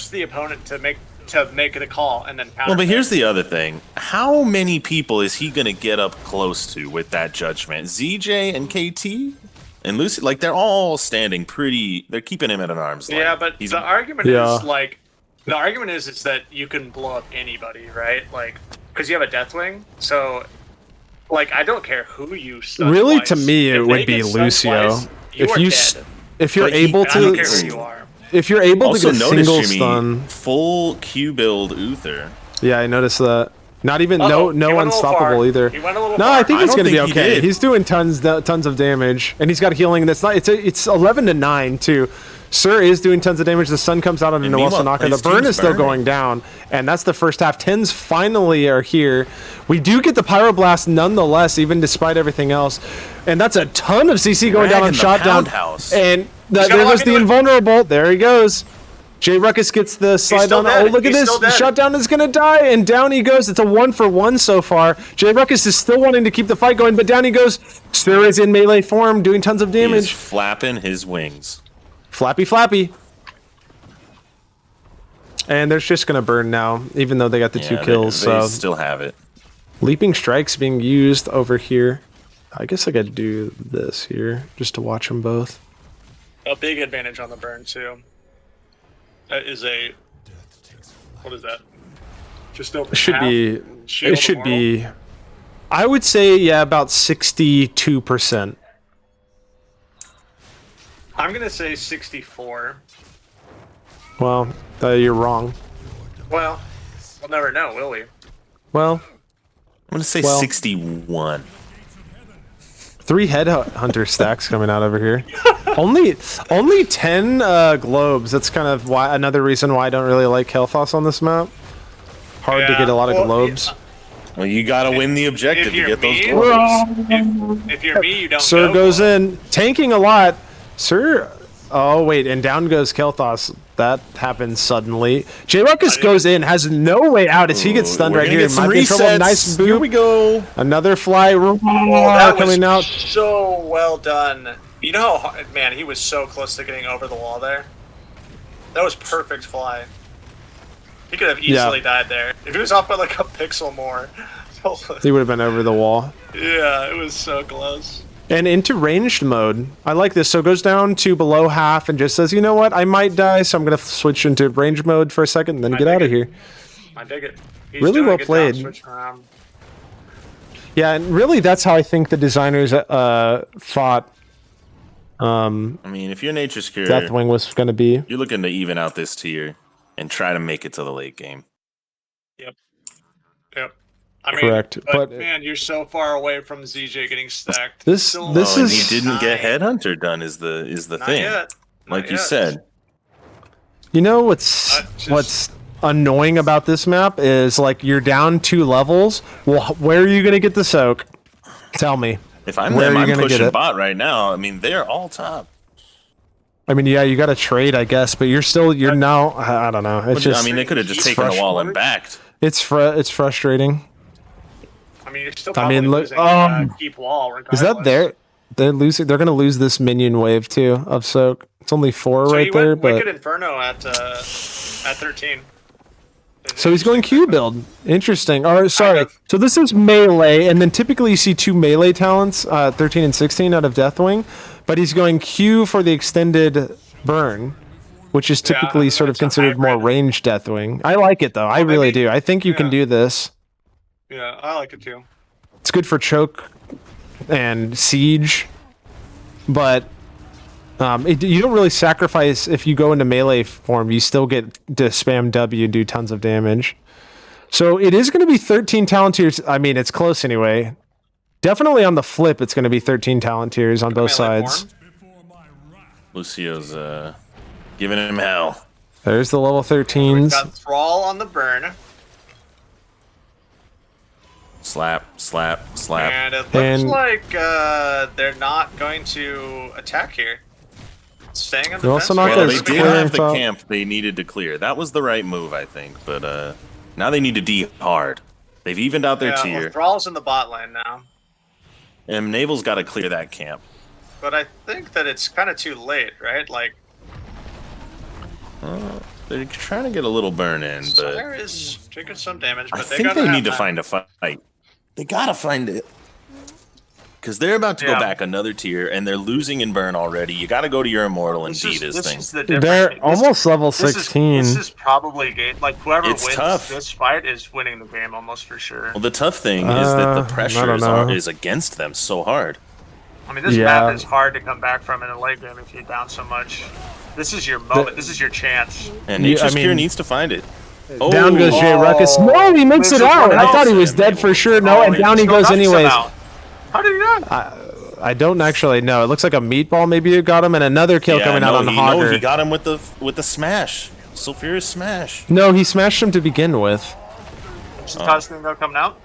the opponent to make the call and then counter. Well, but here's the other thing. How many people is he going to get up close to with that judgment? ZJ and KT? And Lucy, like, they're all standing pretty... They're keeping him at an arm's length. Yeah, but He's the argument Yeah. is like, the argument is that you can blow up anybody, right? Like, because you have a Deathwing, so like I don't care who you stun. Really, twice. to me, it If would they be get stunned Lucio. twice, you If are you dead. s- If you're But he- able And I don't to, care who you are. if you're able to also get a notice, single Jimmy, stun, full Q build Uther. yeah, I noticed that. Not even Uh-oh, no he went a little unstoppable far. either. He went a little No, far. I think I it's don't gonna be think he okay. did. He's doing tons of damage, and he's got healing. That's not. It's 11 to 9 too. Sir is doing tons of damage. The sun comes out on And Noel meanwhile, Sanaka. The his burn team's is still burning. going down, and that's the first half. 10s finally are here. We do get the Pyroblast nonetheless, even despite everything else, and that's a ton of CC going down on Dragging the shot down. Poundhouse. And gotta there lock goes the into it. invulnerable. There he goes. Jay Ruckus gets the slide still down. dead. Oh, look at He's this. still dead. Shutdown is going to die, and down he goes. It's a 1-for-1 so far. Jay Ruckus is still wanting to keep the fight going, but down he goes. Sir is in melee form, doing tons of He's damage. flapping his wings. Flappy. And they're just going to burn now, even though they got the 2 Yeah, kills. They So still have it. Leaping Strikes being used over here. I guess I could do this here just to watch them both. A big advantage on the burn too. That is a. What is that? Just over It should half be. shield It should immortal? be. I would say yeah, about 62%. I'm gonna say 64. Well, you're wrong. Well, we'll never know, will we? Well, I'm gonna say Well- 61. 3 headhunter stacks coming out over here. only 10 globes. That's kind of why another reason why I don't really like Kel'Thas on this map. Hard to Yeah, get a lot of well, globes. Well, you gotta win the objective If to you're get those me, globes. if you're me, you don't. Sir go goes for it. in, tanking a lot. Sir, oh wait, and down goes Kel'Thas. That happens suddenly. J Ruckus goes in, has no way out as he gets stunned We're right gonna here. get some Might be in trouble. resets. Nice Here boop. we go. Another fly Oh, that was coming out. so well done. You know how hard, man, he was so close to getting over the wall there. That was perfect fly. He could have easily died there. If he was off by like a pixel more. He would have been over the wall. Yeah, it was so close. And into ranged mode. I like this. So it goes down to below half and just says, you know what, I might die, so I'm going to switch into range mode for a second and then get dig out of it. here. I dig it. He's Really doing a well good job played. switching around. Yeah, and really that's how I think the designers thought I mean, if you're Nature's Cure, Deathwing was going to be. you're looking to even out this tier and try to make it to the late game. Yep. I mean, Correct, But, but- man, you're so far away from ZJ getting stacked. This Still this Oh, and is he didn't get nine. Headhunter done is the Not thing. yet. Not Like you yet. said. You know what's Just- what's annoying about this map is like you're down 2 levels. Well, where are you going to get the soak? Tell me. If I'm Where them, are you I'm gonna get pushing it? bot right now. I mean, they're all top. I mean, yeah, you got to trade, I guess, but you're now. I don't know. It's just. I mean, they could have just it's taken the wall frustrating. and backed. It's frustrating. I mean, you're still I probably mean, look- losing keep wall Is that regardless. there? They're losing. They're going to lose this minion wave too of soak. It's only 4 So right he there, went but Wicked Inferno at 13. so he's going Q build. Interesting. Or sorry. of. So this is melee, and then typically you see 2 melee talents, 13 and 16 out of Deathwing, but he's going Q for the extended burn, which is typically Yeah, sort of it's a considered more hybrid. ranged Deathwing. I like it though. I really maybe- do. I think you can yeah. do this. Yeah, I like it too. It's good for choke and siege, but you don't really sacrifice if you go into melee form. You still get to spam W and do tons of damage. So it is going to be 13 talent tiers. I mean, it's close anyway. Definitely on the flip, it's going to be 13 talent tiers on both Melee sides. form. Lucio's giving him hell. There's the level 13s. Got Thrall on the burn, Slap, slap, slap. and it looks And- like they're not going to attack here. Staying on the They're also fence. not Well, gonna they Moving did clear on. have the top. camp they needed to clear. That was the right move, I think. But now they need to D hard. They've evened out their Yeah, tier. well, Thrall's in the bot lane now, And Mnaval's got to clear that camp. but I think that it's kind of too late, right? Like, They're trying to get a little burn in, but Slayer is taking some damage, but I they think gotta they have need to that. find a fight. They gotta find it. Because they're about to go Yeah. back another tier, and they're losing in burn already. You got to go to your immortal and beat this thing. is the difference. They're This- almost level this is- 16. This is probably game. Like whoever It's wins tough. this fight is winning the game almost for sure. Well, the tough thing is that I the don't pressure know. is against them so hard. I mean, this Yeah. map is hard to come back from in a late game if you're down so much. This is your moment. This is your chance. And Yeah, Nature's I Cure mean- needs to find it. Down goes Jay Ruckus. No, he makes it Makes it out. one I thought he else. was dead for sure. No, and down he still goes knocks him anyways. out. How did he not? I don't actually know. It looks like a meatball maybe it got him, and another kill coming out on no, Hogger. he got him with the smash. Sulfurous smash. No, he smashed him to begin with. Is the toss thing though coming out?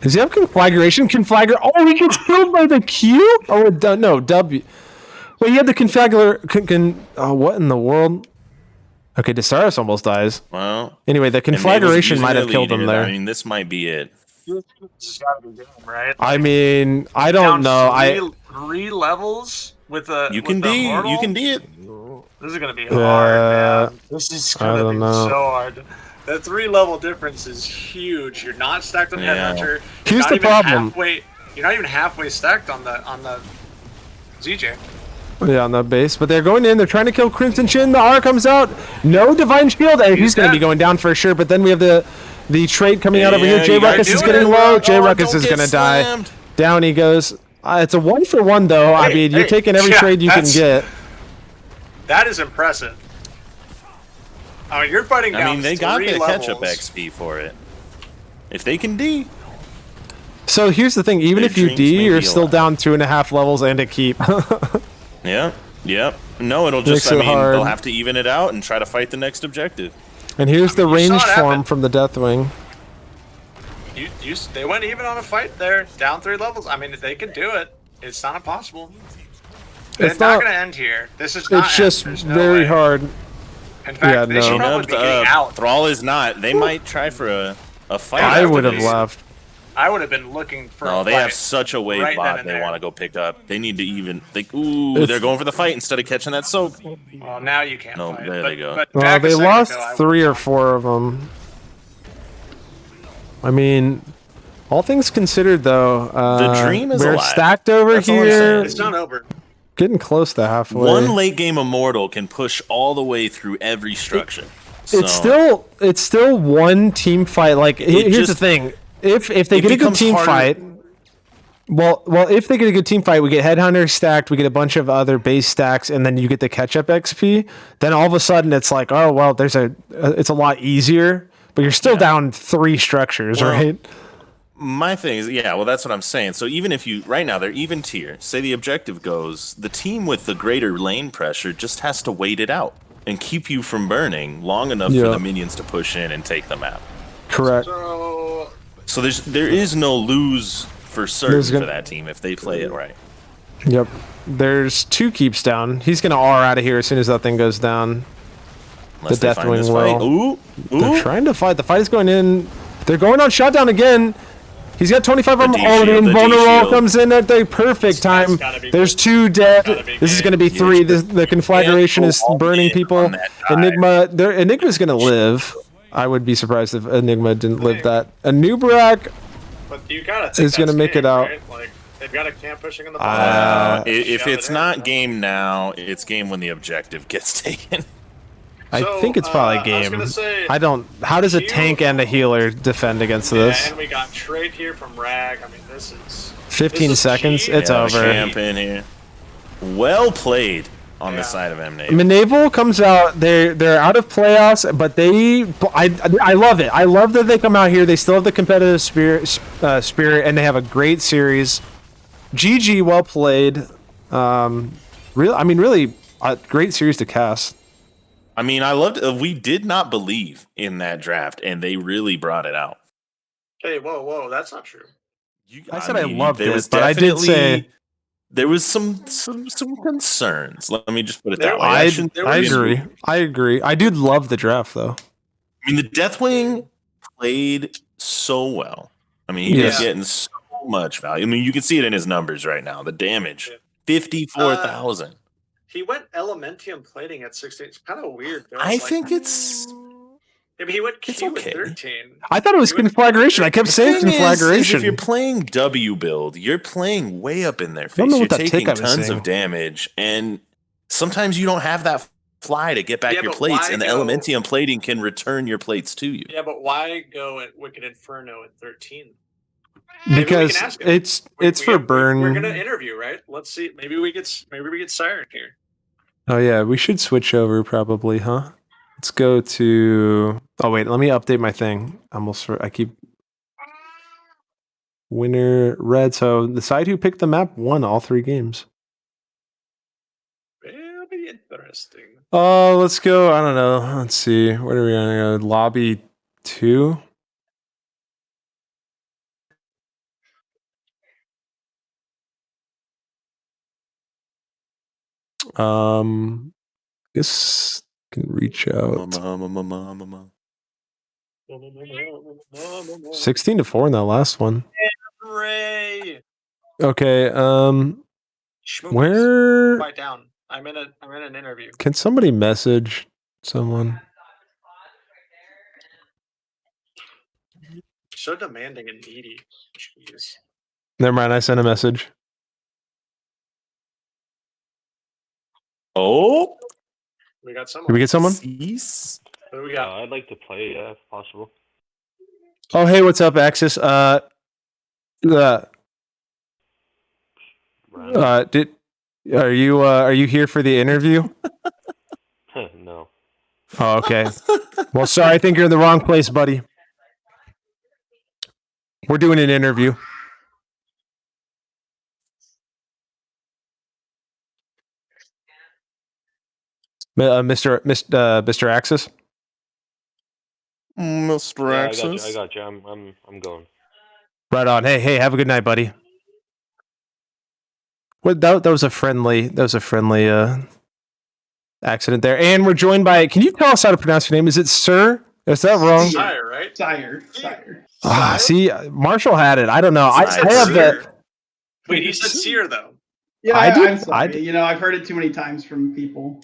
Does he have conflagration? Conflagger? Oh, he gets killed by the Q? Oh, no, W. Wait, he had the conflagger. Oh, what in the world? Okay, Destaris almost dies. Well, Anyway, the and Mabel's conflagration using might their have killed lead him here. there. I mean, this might be it. This has got to be good, right? I mean, I don't know. three levels with a. You with can the D. immortal? You can D it. This is gonna be hard, man. This is I gonna don't be know. so hard. The 3 level difference is huge. You're not stacked on Yeah. Headhunter. You're Here's not the even problem. You're not even halfway stacked on the ZJ. Yeah, on the base, but they're going in. They're trying to kill Crimson Chin. The R comes out. No Divine Shield. And he's going to be going down for sure. But then we have the trade coming out over here. J Ruckus is getting low. J Ruckus is going to die. Down he goes. It's a 1-for-1 though. I mean, you're taking every trade you can get. That is impressive. I mean, you're fighting down. I mean, they got 3 the levels. catch-up XP for it. If they can D, So here's the thing. Even Their if you dreams may D, you're be still alive. down 2.5 levels and a keep. yeah, yep. No, it'll just. Makes I it mean, hard. they'll have to even it out and try to fight the next objective. And here's the you saw ranged it happen. form from the Deathwing. They went even on a fight there, down 3 levels. I mean, if they could do it, it's not impossible. It's not going to end here. This is not. It's just There's no very way. hard. In fact, Yeah, they no. should probably be getting out. Thrall is not. They might try for a fight. I after would have this. left. I would have been looking for. No, a they fight have such a wave right then bot and they there. want to go pick up. They need to even. They're going for the fight instead of catching that soak. Well, now you can't No, fight. there but, they go. But Well, back a they second lost ago, I 3 or would've 4 of them. I mean, all things considered, though, The dream is we're alive. stacked over That's all I'm here. saying. It's not over. Getting close to halfway. One late game immortal can push all the way through every structure. It's still one team fight. Like here's the just- thing: if they it get a good becomes team harder- fight, well, if they get a good team fight, we get Headhunter stacked, we get a bunch of other base stacks, and then you get the catch-up XP. Then all of a sudden, it's like, oh well, it's a lot easier, but you're still down 3 structures, Well, right? My thing is, yeah, well, that's what I'm saying. So even if you, right now, they're even tier. Say the objective goes, the team with the greater lane pressure just has to wait it out and keep you from burning long enough for Yeah. the minions to push in and take the map. Correct. So So there is no lose for certain There's gonna- for that team if they play it right. Yep. There's 2 keeps down. He's gonna R out of here as soon as that thing goes down. Unless The they find Deathwing this fight. will. Ooh, They're trying to fight. The fight is going in. They're going on shutdown again. He's got 25 armor. D Oh, shield, the the D invulnerable shield. comes in at the perfect time. gotta be There's good. 2 dead. Gotta be This is good. going to be 3. The conflagration go is all burning in people. on that dive. Enigma's going to live. I would be surprised if Enigma didn't live that. A Nubrak. But you gotta think Is gonna that's make it game, out. Right? Like they've got a camp pushing in the bottom. if Shove it's it not in. game now, it's game when the objective gets taken. I So, think it's probably I was game. gonna say, I don't. How does a you- tank and a healer defend against this? Yeah, and we got trade here from Rag. I mean, this is 15 this is seconds. cheap. It's Yeah, over. Champ in here. Well played on the Yeah. side of Mnaval. Mnaval comes out. They're out of playoffs, but I love it. I love that they come out here. They still have the competitive spirit, and they have a great series. GG, well played. Really, a great series to cast. I mean, I loved. We did not believe in that draft, and they really brought it out. Hey, whoa, that's not true. I said I mean, loved there it, was but I did definitely- say there was some concerns. Let me just put it that There way. I shouldn't- agree. I do love the draft though. I mean, the Deathwing played so well. I mean, he was Yeah. getting so much value. I mean, you can see it in his numbers right now. The damage, Yeah. 54,000. He went Elementium plating at 16. It's kind of weird. Though. I Like, think it's. I mean, he went it's Q okay. at 13. I thought it was He went- conflagration. I kept saying thing is conflagration. if you're playing W build, you're playing way up in their face. don't know You're what that tick taking I was tons saying. of damage, and sometimes you don't have that fly to get back Yeah, your but plates, why and the go- Elementium plating can return your plates to you. Yeah, but why go at Wicked Inferno at 13? Maybe we because can ask him. it's We- for we- burn. We're gonna interview, right? Let's see. Maybe we get Siren here. Oh yeah, we should switch over probably, huh? Let's go to. Oh wait, let me update my thing. I keep winner red. So the side who picked the map won all 3 games. Very interesting. Oh, let's go. I don't know. Let's see. Where are we gonna go? Lobby 2. Guess can reach out. 16-4 in that last one. Ray. Okay. Schmookies. Where Quiet down. I'm in an interview. can somebody message someone? So demanding and needy. Jeez. Never mind. I sent a message. Oh, We got Did someone. we get someone? cease. What do we got? I'd like to play, yeah, if possible. Oh, hey, what's up, Axis? Random. Are you here for the interview? No. Oh, okay. Well, sorry, I think you're in the wrong place, buddy. We're doing an interview. Mr. Axis? Mr. Yeah, Axis. I got you. I'm going. Right on. Hey, have a good night, buddy. What that was a friendly accident there. And we're joined by, can you tell us how to pronounce your name? Is it Sir? Is that wrong? Sire, right? Sire. See, Marshall had it. I don't know. I have the. Wait, he said seer though. Yeah, I did- I'm sorry. I did- I've heard it too many times from people.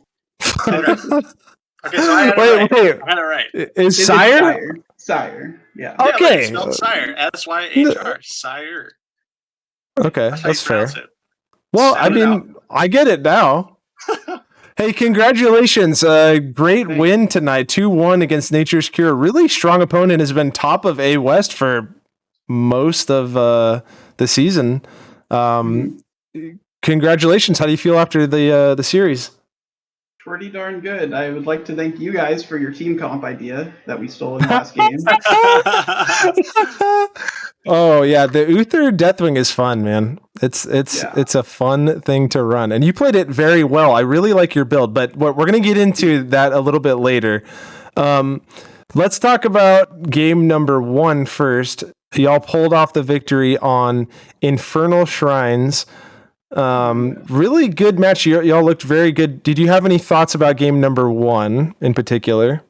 Okay, so I had it right. I had it right. Is Is it Sire? Sire. Yeah. Oh. Yeah, like Okay. it's spelled sire. S-Y-H-R. Sire. Okay, That's how that's you fair. pronounce it. Well, Sound I it mean, I get it now. Hey, congratulations. Great Thanks. win tonight. 2-1 against Nature's Cure. Really strong opponent, has been top of A West for most of the season. Congratulations. How do you feel after the series? Pretty darn good. I would like to thank you guys for your team comp idea that we stole in the last game. Oh yeah, the Uther Deathwing is fun, man. It's a fun thing to run, and you played it very well. I really like your build, but we're gonna get into that a little bit later. Let's talk about game number 1 first. Y'all pulled off the victory on Infernal Shrines. Really good match. Y'all looked very good. Did you have any thoughts about game number 1 in particular?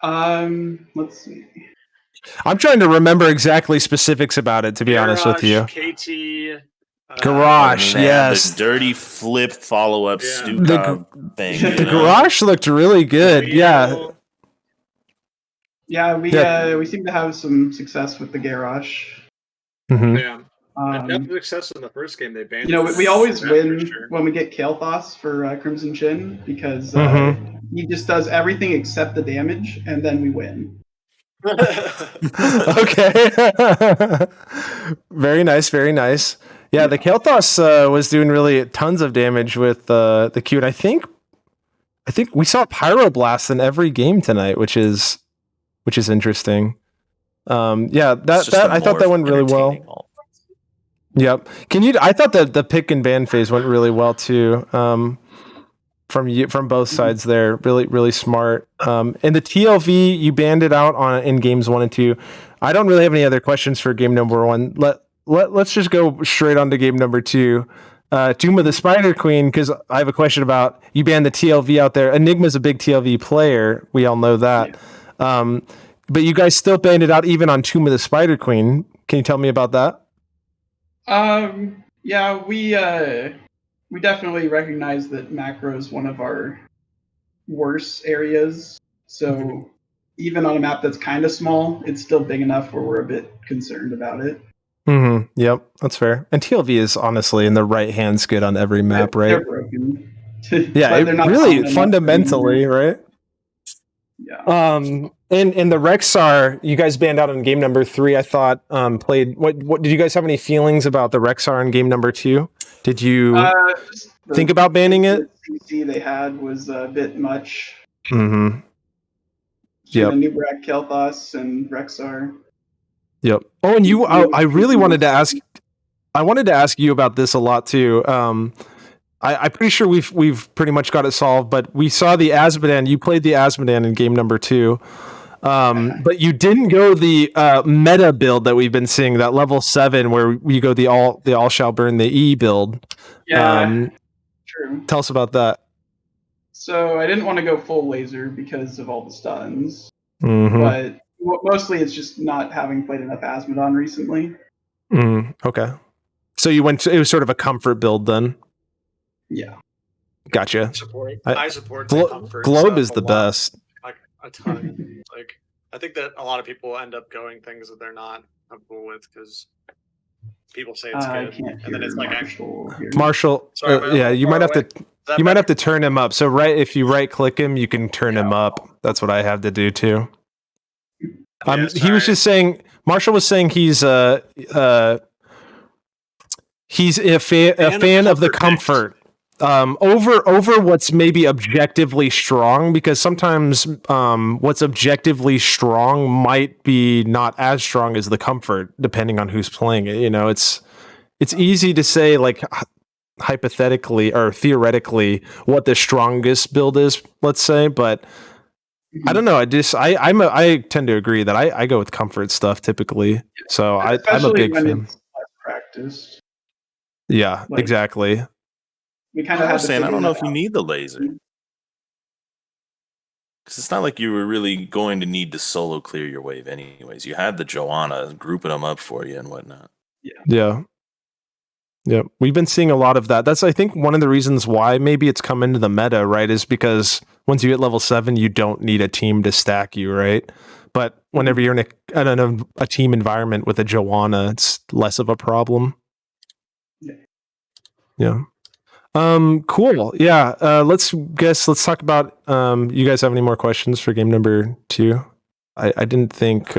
Let's see. I'm trying to remember exactly specifics about it, to be honest with you. KT. Garage, they had yes. this dirty flip follow up Yeah. Stuka thing. The garage looked really good. Yeah. Yeah, we Yeah. we seem to have some success with the garage. Mhm. Yeah. And that success in the first game, they banned. We always that win for sure. when we get Kael'thas for Crimson Chin because Mhm. he just does everything except the damage, and then we win. Okay. Very nice, very nice. Yeah, the Kael'thas was doing really tons of damage with the Q, and I think we saw Pyroblast in every game tonight, which is interesting. Yeah, It's just that a I thought more that went really well. entertaining alt. Yep. I thought that the pick and ban phase went really well too. From both sides there, really smart. And the TLV, you banned it out in games 1 and 2. I don't really have any other questions for game number 1. Let's just go straight on to game number 2. Tomb of the Spider Queen, because I have a question about, you banned the TLV out there. Enigma's a big TLV player. We all know that. Yeah. But you guys still banned it out even on Tomb of the Spider Queen. Can you tell me about that? Yeah, we definitely recognize that macro is one of our worst areas. So even on a map that's kind of small, it's still big enough where we're a bit concerned about it. Mm-hmm. Yep, that's fair. And TLV is honestly in the right hands good on every map, They're right? broken. Yeah, But it they're not really common enough fundamentally, anymore. right? Yeah. And the Rexar, you guys banned out in game number 3. I thought played. What did you guys have any feelings about the Rexar in game number 2? Did you Just the think about banning it? CC they had was a bit much. Mm-hmm. Yeah. Yep. Nubrak, Kael'thas, and Rexar. Yep. Oh, and I really wanted to ask. I wanted to ask you about this a lot too. I'm pretty sure we've pretty much got it solved, but we saw the Azmodan. You played the Azmodan in game number 2, but you didn't go the meta build that we've been seeing, that level 7 where you go the all shall burn the E build. Yeah, true. Tell us about that. So I didn't want to go full laser because of all the stuns, Mm-hmm. but mostly it's just not having played enough Azmodan recently. Okay. So you went to, it was sort of a comfort build then. Yeah. Gotcha. I support the comfort Globe stuff is a the lot, best. like a ton. Like I think that a lot of people end up going things that they're not comfortable with because people say it's I good, can't and then it's hear like actually. Marshall here. Marshall, Sorry, man, yeah, I'm you far might have away. to Is that you might better? have to turn him up. So if you right click him, you can turn him up. That's what I have to do too. Yeah, He was sorry. just saying. Marshall was saying he's a fan of the comfort over what's maybe objectively strong, because sometimes what's objectively strong might be not as strong as the comfort, depending on who's playing it. You know, it's easy to say, like, hypothetically or theoretically what the strongest build is, let's say, but I don't know. I tend to agree that I go with comfort stuff typically. So I'm a Especially big when fan. it's less practiced. Yeah, Like, exactly. We kind of I had was to saying, I figure don't know that if you out. need the laser. Because it's not like you were really going to need to solo clear your wave anyways. You had the Joanna grouping them up for you and whatnot. Yeah. Yeah. We've been seeing a lot of that. That's, I think, one of the reasons why maybe it's come into the meta, right? Is because once you hit level 7, you don't need a team to stack you, right? But whenever you're in a team environment with a Joanna, it's less of a problem. Yeah. Cool. Yeah. Let's talk about, you guys have any more questions for game number 2? I didn't think,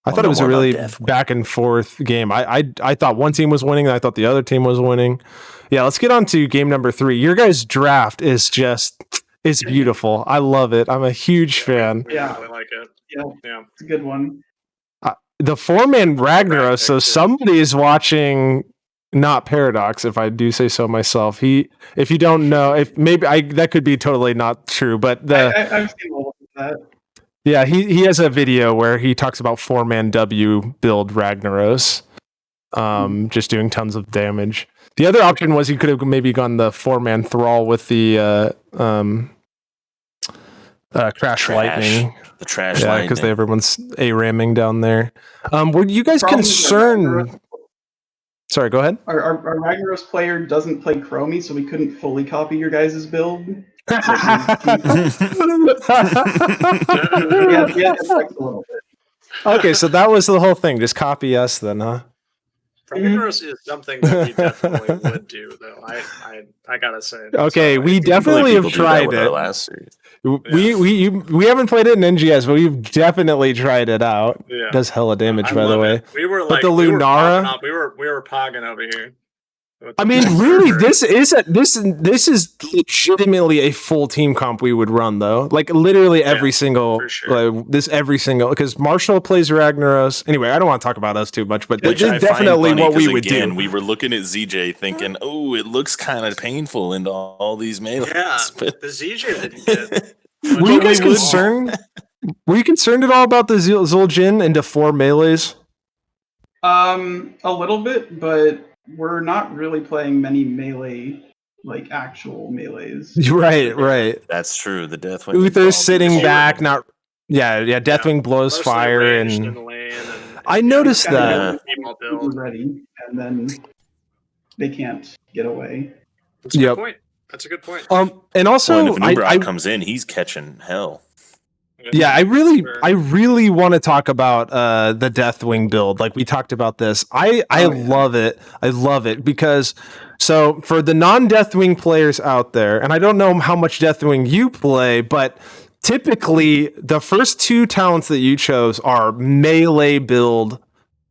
I thought it was a really back and forth game. I thought one team was winning, and I thought the other team was winning. Yeah, let's get on to game number 3. Your guys' draft is it's beautiful. I love it. I'm a huge fan. We really like it. Yeah, it's a good one. The 4-man Ragnaros. So too. somebody is watching, not Paradox, if I do say so myself. If you don't know, if maybe that could be totally not true, but I've seen a little bit of that. yeah, he has a video where he talks about 4-man W build Ragnaros, just doing tons of damage. The other option was he could have maybe gone the 4-man Thrall with the Crash Lightning. The trash lightning. Because everyone's A-ramming down there. Were you guys concerned? Sorry, go ahead. Our Ragnaros player doesn't play Chromie, so we couldn't fully copy your guys' build. Okay, so that was the whole thing. Just copy us then, huh? Ragnaros is something that we definitely would do, though. I gotta say. Okay, we definitely have tried it. Last series. We haven't played it in NGS, but we've definitely tried it out. Yeah. Does hella damage, I by the love way. it. We were But like the Lunara, we were pogging over here. I mean, really, this is legitimately a full team comp we would run, though. Like literally every single, for sure. Because Marshall plays Ragnaros. Anyway, I don't want to talk about us too much, but Which this I is definitely find funny, what we 'cause would again, do. We were looking at ZJ thinking, "Oh, it looks kind of painful into all these melees." Yeah, the ZJ that he did. Were you guys concerned? Were you concerned at all about the Zul'jin into 4 melees? A little bit, but we're not really playing many melee, like actual melees. Right. That's true. The Deathwing. Uther's sitting back, not. Yeah. Deathwing blows Mostly fire, ranged and in lane and I noticed kinda that. We're ready, and then they can't get away. That's a good point. That's a good point. And also, if Mnaval comes in, he's catching hell. Yeah, I really want to talk about the Deathwing build. Like we talked about this. I love it. I love it because so for the non-Deathwing players out there, and I don't know how much Deathwing you play, but typically the first 2 talents that you chose are melee build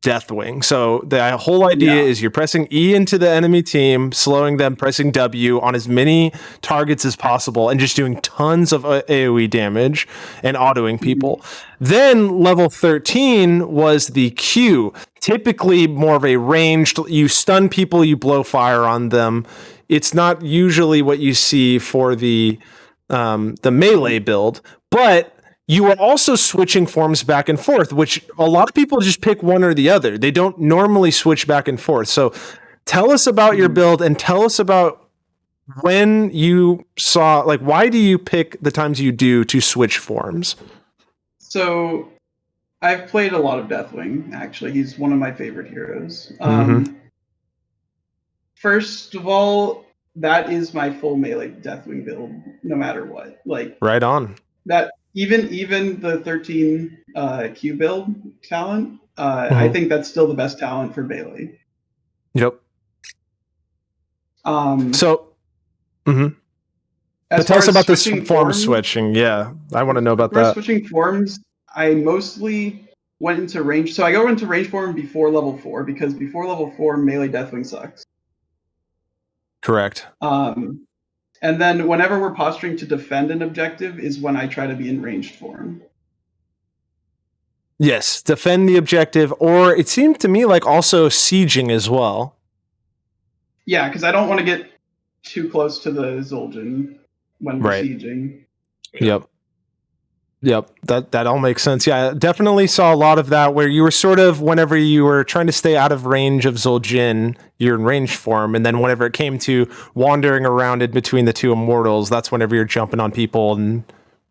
Deathwing. So the whole idea is you're pressing E into the enemy team, slowing them, pressing W on as many targets as possible, and just doing tons of AoE damage and autoing people. Then level 13 was the Q, typically more of a ranged, you stun people, you blow fire on them. It's not usually what you see for the melee build, but you are also switching forms back and forth, which a lot of people just pick one or the other. They don't normally switch back and forth. So tell us about your build and tell us about when you saw, like, why do you pick the times you do to switch forms? So I've played a lot of Deathwing, actually. He's one of my favorite heroes. First of all, that is my full melee Deathwing build, no matter what. Like, right on. That even the 13 Q build talent, I think that's still the best talent for melee. Yep. So, as but tell far us as about this switching form forms- switching. Yeah, I want to know about As far as that. switching forms, I mostly went into range. So I go into range form before level 4 because before level 4, melee Deathwing sucks. Correct. And then whenever we're posturing to defend an objective is when I try to be in ranged form. Yes, defend the objective, or it seemed to me like also sieging as well. Yeah, because I don't want to get too close to the Zul'jin when we're Right. sieging. Yep. That all makes sense. Yeah, definitely saw a lot of that where you were sort of, whenever you were trying to stay out of range of Zul'jin, you're in range form, and then whenever it came to wandering around in between the two immortals, that's whenever you're jumping on people and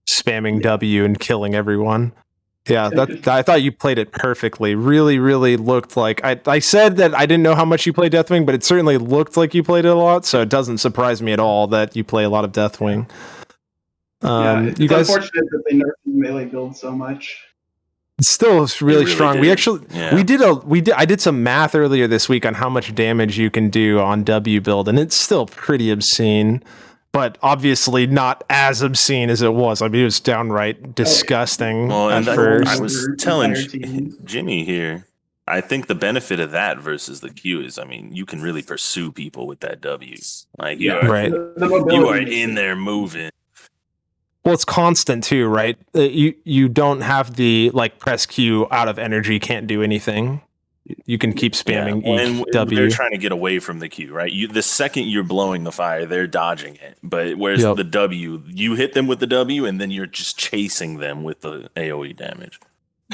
spamming W and killing everyone. Yeah, I thought you played it perfectly. Really, really looked like I said that I didn't know how much you play Deathwing, but it certainly looked like you played it a lot. So it doesn't surprise me at all that you play a lot of Deathwing. It's you guys unfortunate that they nerfed the melee build so much. still really strong. did. We actually Yeah. I did some math earlier this week on how much damage you can do on W build, and it's still pretty obscene. But obviously not as obscene as it was. I mean, it was downright disgusting Well, at and first. I was Over telling entire teams. Jimmy here, I think the benefit of that versus the Q is, I mean, you can really pursue people with that W. Like you Yeah, are, Right. The mobility you are makes in it- there moving. Well, it's constant too, right? You don't have the like press Q out of energy, can't do anything. You can keep spamming Well, each and W. they're trying to get away from the Q, right? The second you're blowing the fire, they're dodging it. But whereas Yep. the W, you hit them with the W, and then you're just chasing them with the AOE damage.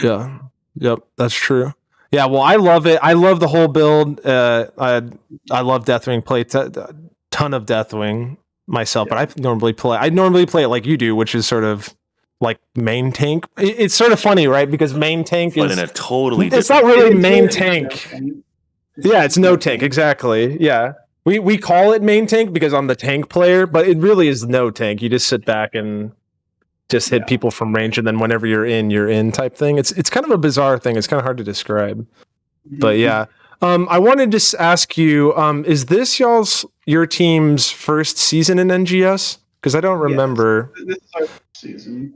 Yeah. Yep. That's true. Yeah. Well, I love it. I love the whole build. I love Deathwing. Play ton of Deathwing myself, but I normally play it like you do, which is sort of like main tank. It's sort of funny, right? Because main tank But is in a totally it's different not really It's main really tank. interesting. Yeah, it's no tank, exactly. Yeah. We call it main tank because I'm the tank player, but it really is no tank. You just sit back and just hit people from range, and then whenever you're in type thing. It's kind of a bizarre thing. It's kind of hard to describe. But yeah. I wanted to ask you, is this your team's first season in NGS? Because I don't remember. This is our season.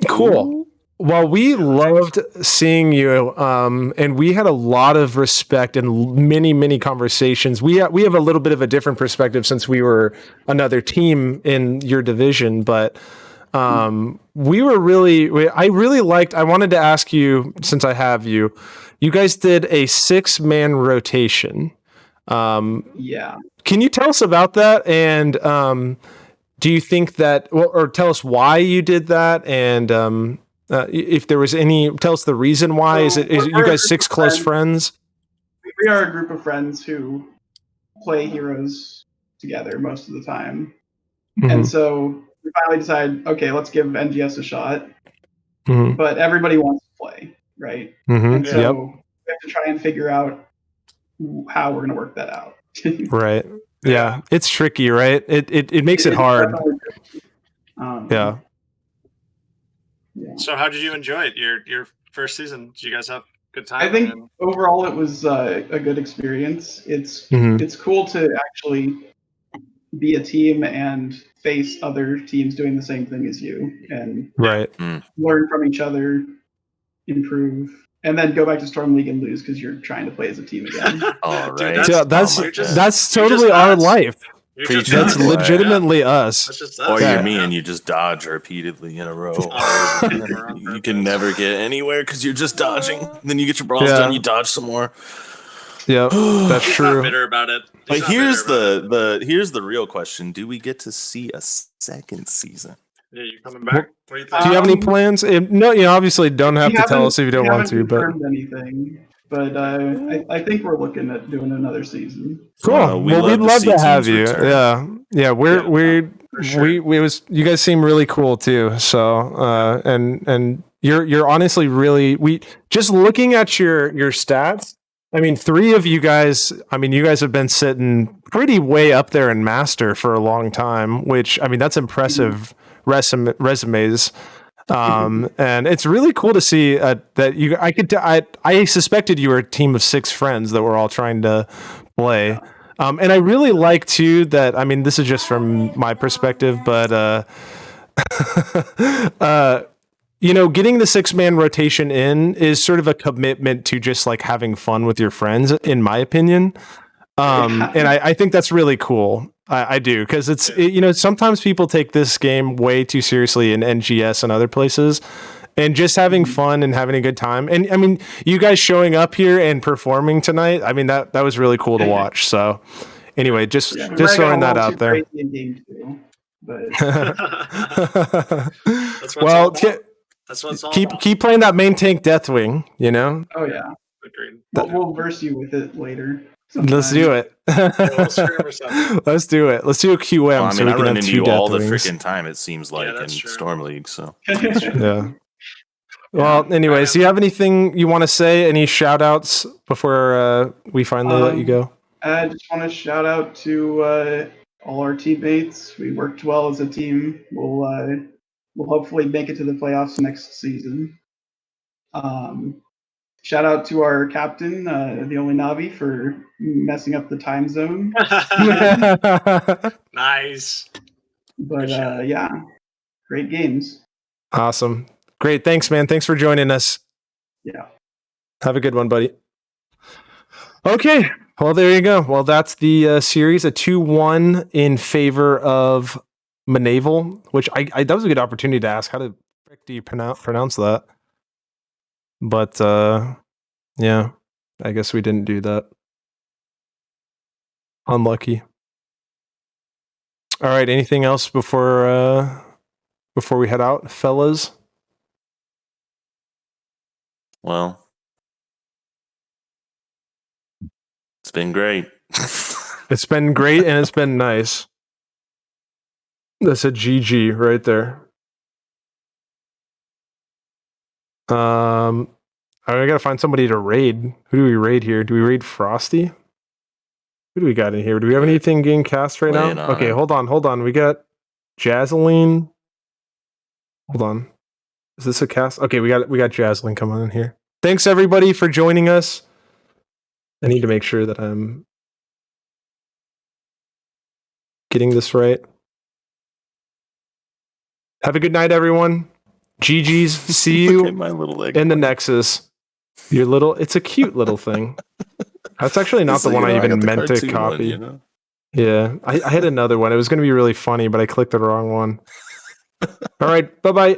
Cool. Well, we loved seeing you, and we had a lot of respect and many conversations. We have a little bit of a different perspective since we were another team in your division, but we were I really liked. I wanted to ask you, since I have you, you guys did a 6-man rotation. Yeah. Can you tell us about that? And do you think that, or tell us why you did that? And if there was tell us the reason why. Is it you guys 6 close friends? We are a group of friends who play heroes together most of the time. Mhm. And so we finally decided, okay, let's give NGS a shot. Mhm. But everybody wants to play, right? Mhm. And so Yep. we have to try and figure out how we're going to work that out. Right. Yeah. It's tricky, right? It makes it hard. Yeah. So how did you enjoy it? Your first season? Did you guys have a good time? I think overall it was a good experience. It's Mhm. it's cool to actually be a team and face other teams doing the same thing as you and Right. learn from each other, improve, and then go back to Storm League and lose because you're trying to play as a team again. All Dude, right. Yeah, that's Oh my God. that's you're totally just our us. life. You're Preach just it. That's us. Yeah. legitimately That's us. just us. Or Yeah. you're me and you just dodge repeatedly in a row. Oh, And we're on you purpose. can never get anywhere because you're just dodging. Then you get your brawls Yeah. done, you dodge some more. Yep. That's He's true. not bitter about it. But He's not here's bitter about here's the real question: do we get to see a second season? it. Yeah, you coming back? What do you think? Do you have any Um, plans? No, you obviously don't have to tell us if you don't want to, but confirmed anything. But I think we're looking at doing another season. cool. We Well, love we'd to love see to have teams you. return. Yeah. for sure. You guys seem really cool too. So, and you're honestly we just looking at your stats. I mean, 3 of you guys, you guys have been sitting pretty way up there in master for a long time, which, that's impressive resumes. And it's really cool to see that I suspected you were a team of 6 friends that were all trying to play. And I really like too that, I mean, this is just from my perspective, but you know, getting the 6-man rotation in is sort of a commitment to just like having fun with your friends, in my opinion. And I think that's really cool. I do, because you know, sometimes people take this game way too seriously in NGS and other places, and just having fun and having a good time. And I mean, you guys showing up here and performing tonight, I mean, that was really cool to watch. So anyway, just Yeah, we might just have throwing got a that little out too there. crazy in game 2, but That's what Well, it's all about. That's what it's all about. keep playing that main tank Deathwing, you know? oh yeah, Agreed. we'll verse you with it later. Let's sometime. do it. we'll stream or something. Let's do it. Let's do a QM. Well, I so mean, we I can run have into 2 you all the Deathwings. freaking time. It seems like in that's true. Storm League. So Yeah. Well, anyways, do you have anything you want to say? Any shout outs before we finally let you go? I just want to shout out to all our teammates. We worked well as a team. We'll hopefully make it to the playoffs next season. Shout out to our captain, the only Navi, for messing up the time zone. Nice. But shot. yeah, great games. Awesome. Great. Thanks, man. Thanks for joining us. Yeah. Have a good one, buddy. Okay. Well, there you go. Well, that's the series, a 2-1 in favor of Mnaval, which I that was a good opportunity to ask. How the frick do you pronounce that? But yeah, I guess we didn't do that. Unlucky. All right. Anything else before we head out, fellas? well, it's been great. It's been great and it's been nice. That's a GG right there. I gotta find somebody to raid. Who do we raid here? Do we raid Frosty? Who do we got in here? Do we have anything getting cast right Laying now? on Okay, it. hold on. We got Jazzaline. Hold on. Is this a cast? Okay, we got Jazzaline coming in here. Thanks everybody for joining us. I need to make sure that I'm getting this right. Have a good night, everyone. GG's. See Look you at my little leg. in the Nexus. It's a cute little thing. That's actually not the one I even meant to copy. Yeah, I had another one. It was going to be really funny, but I clicked the wrong one. All right, bye-bye.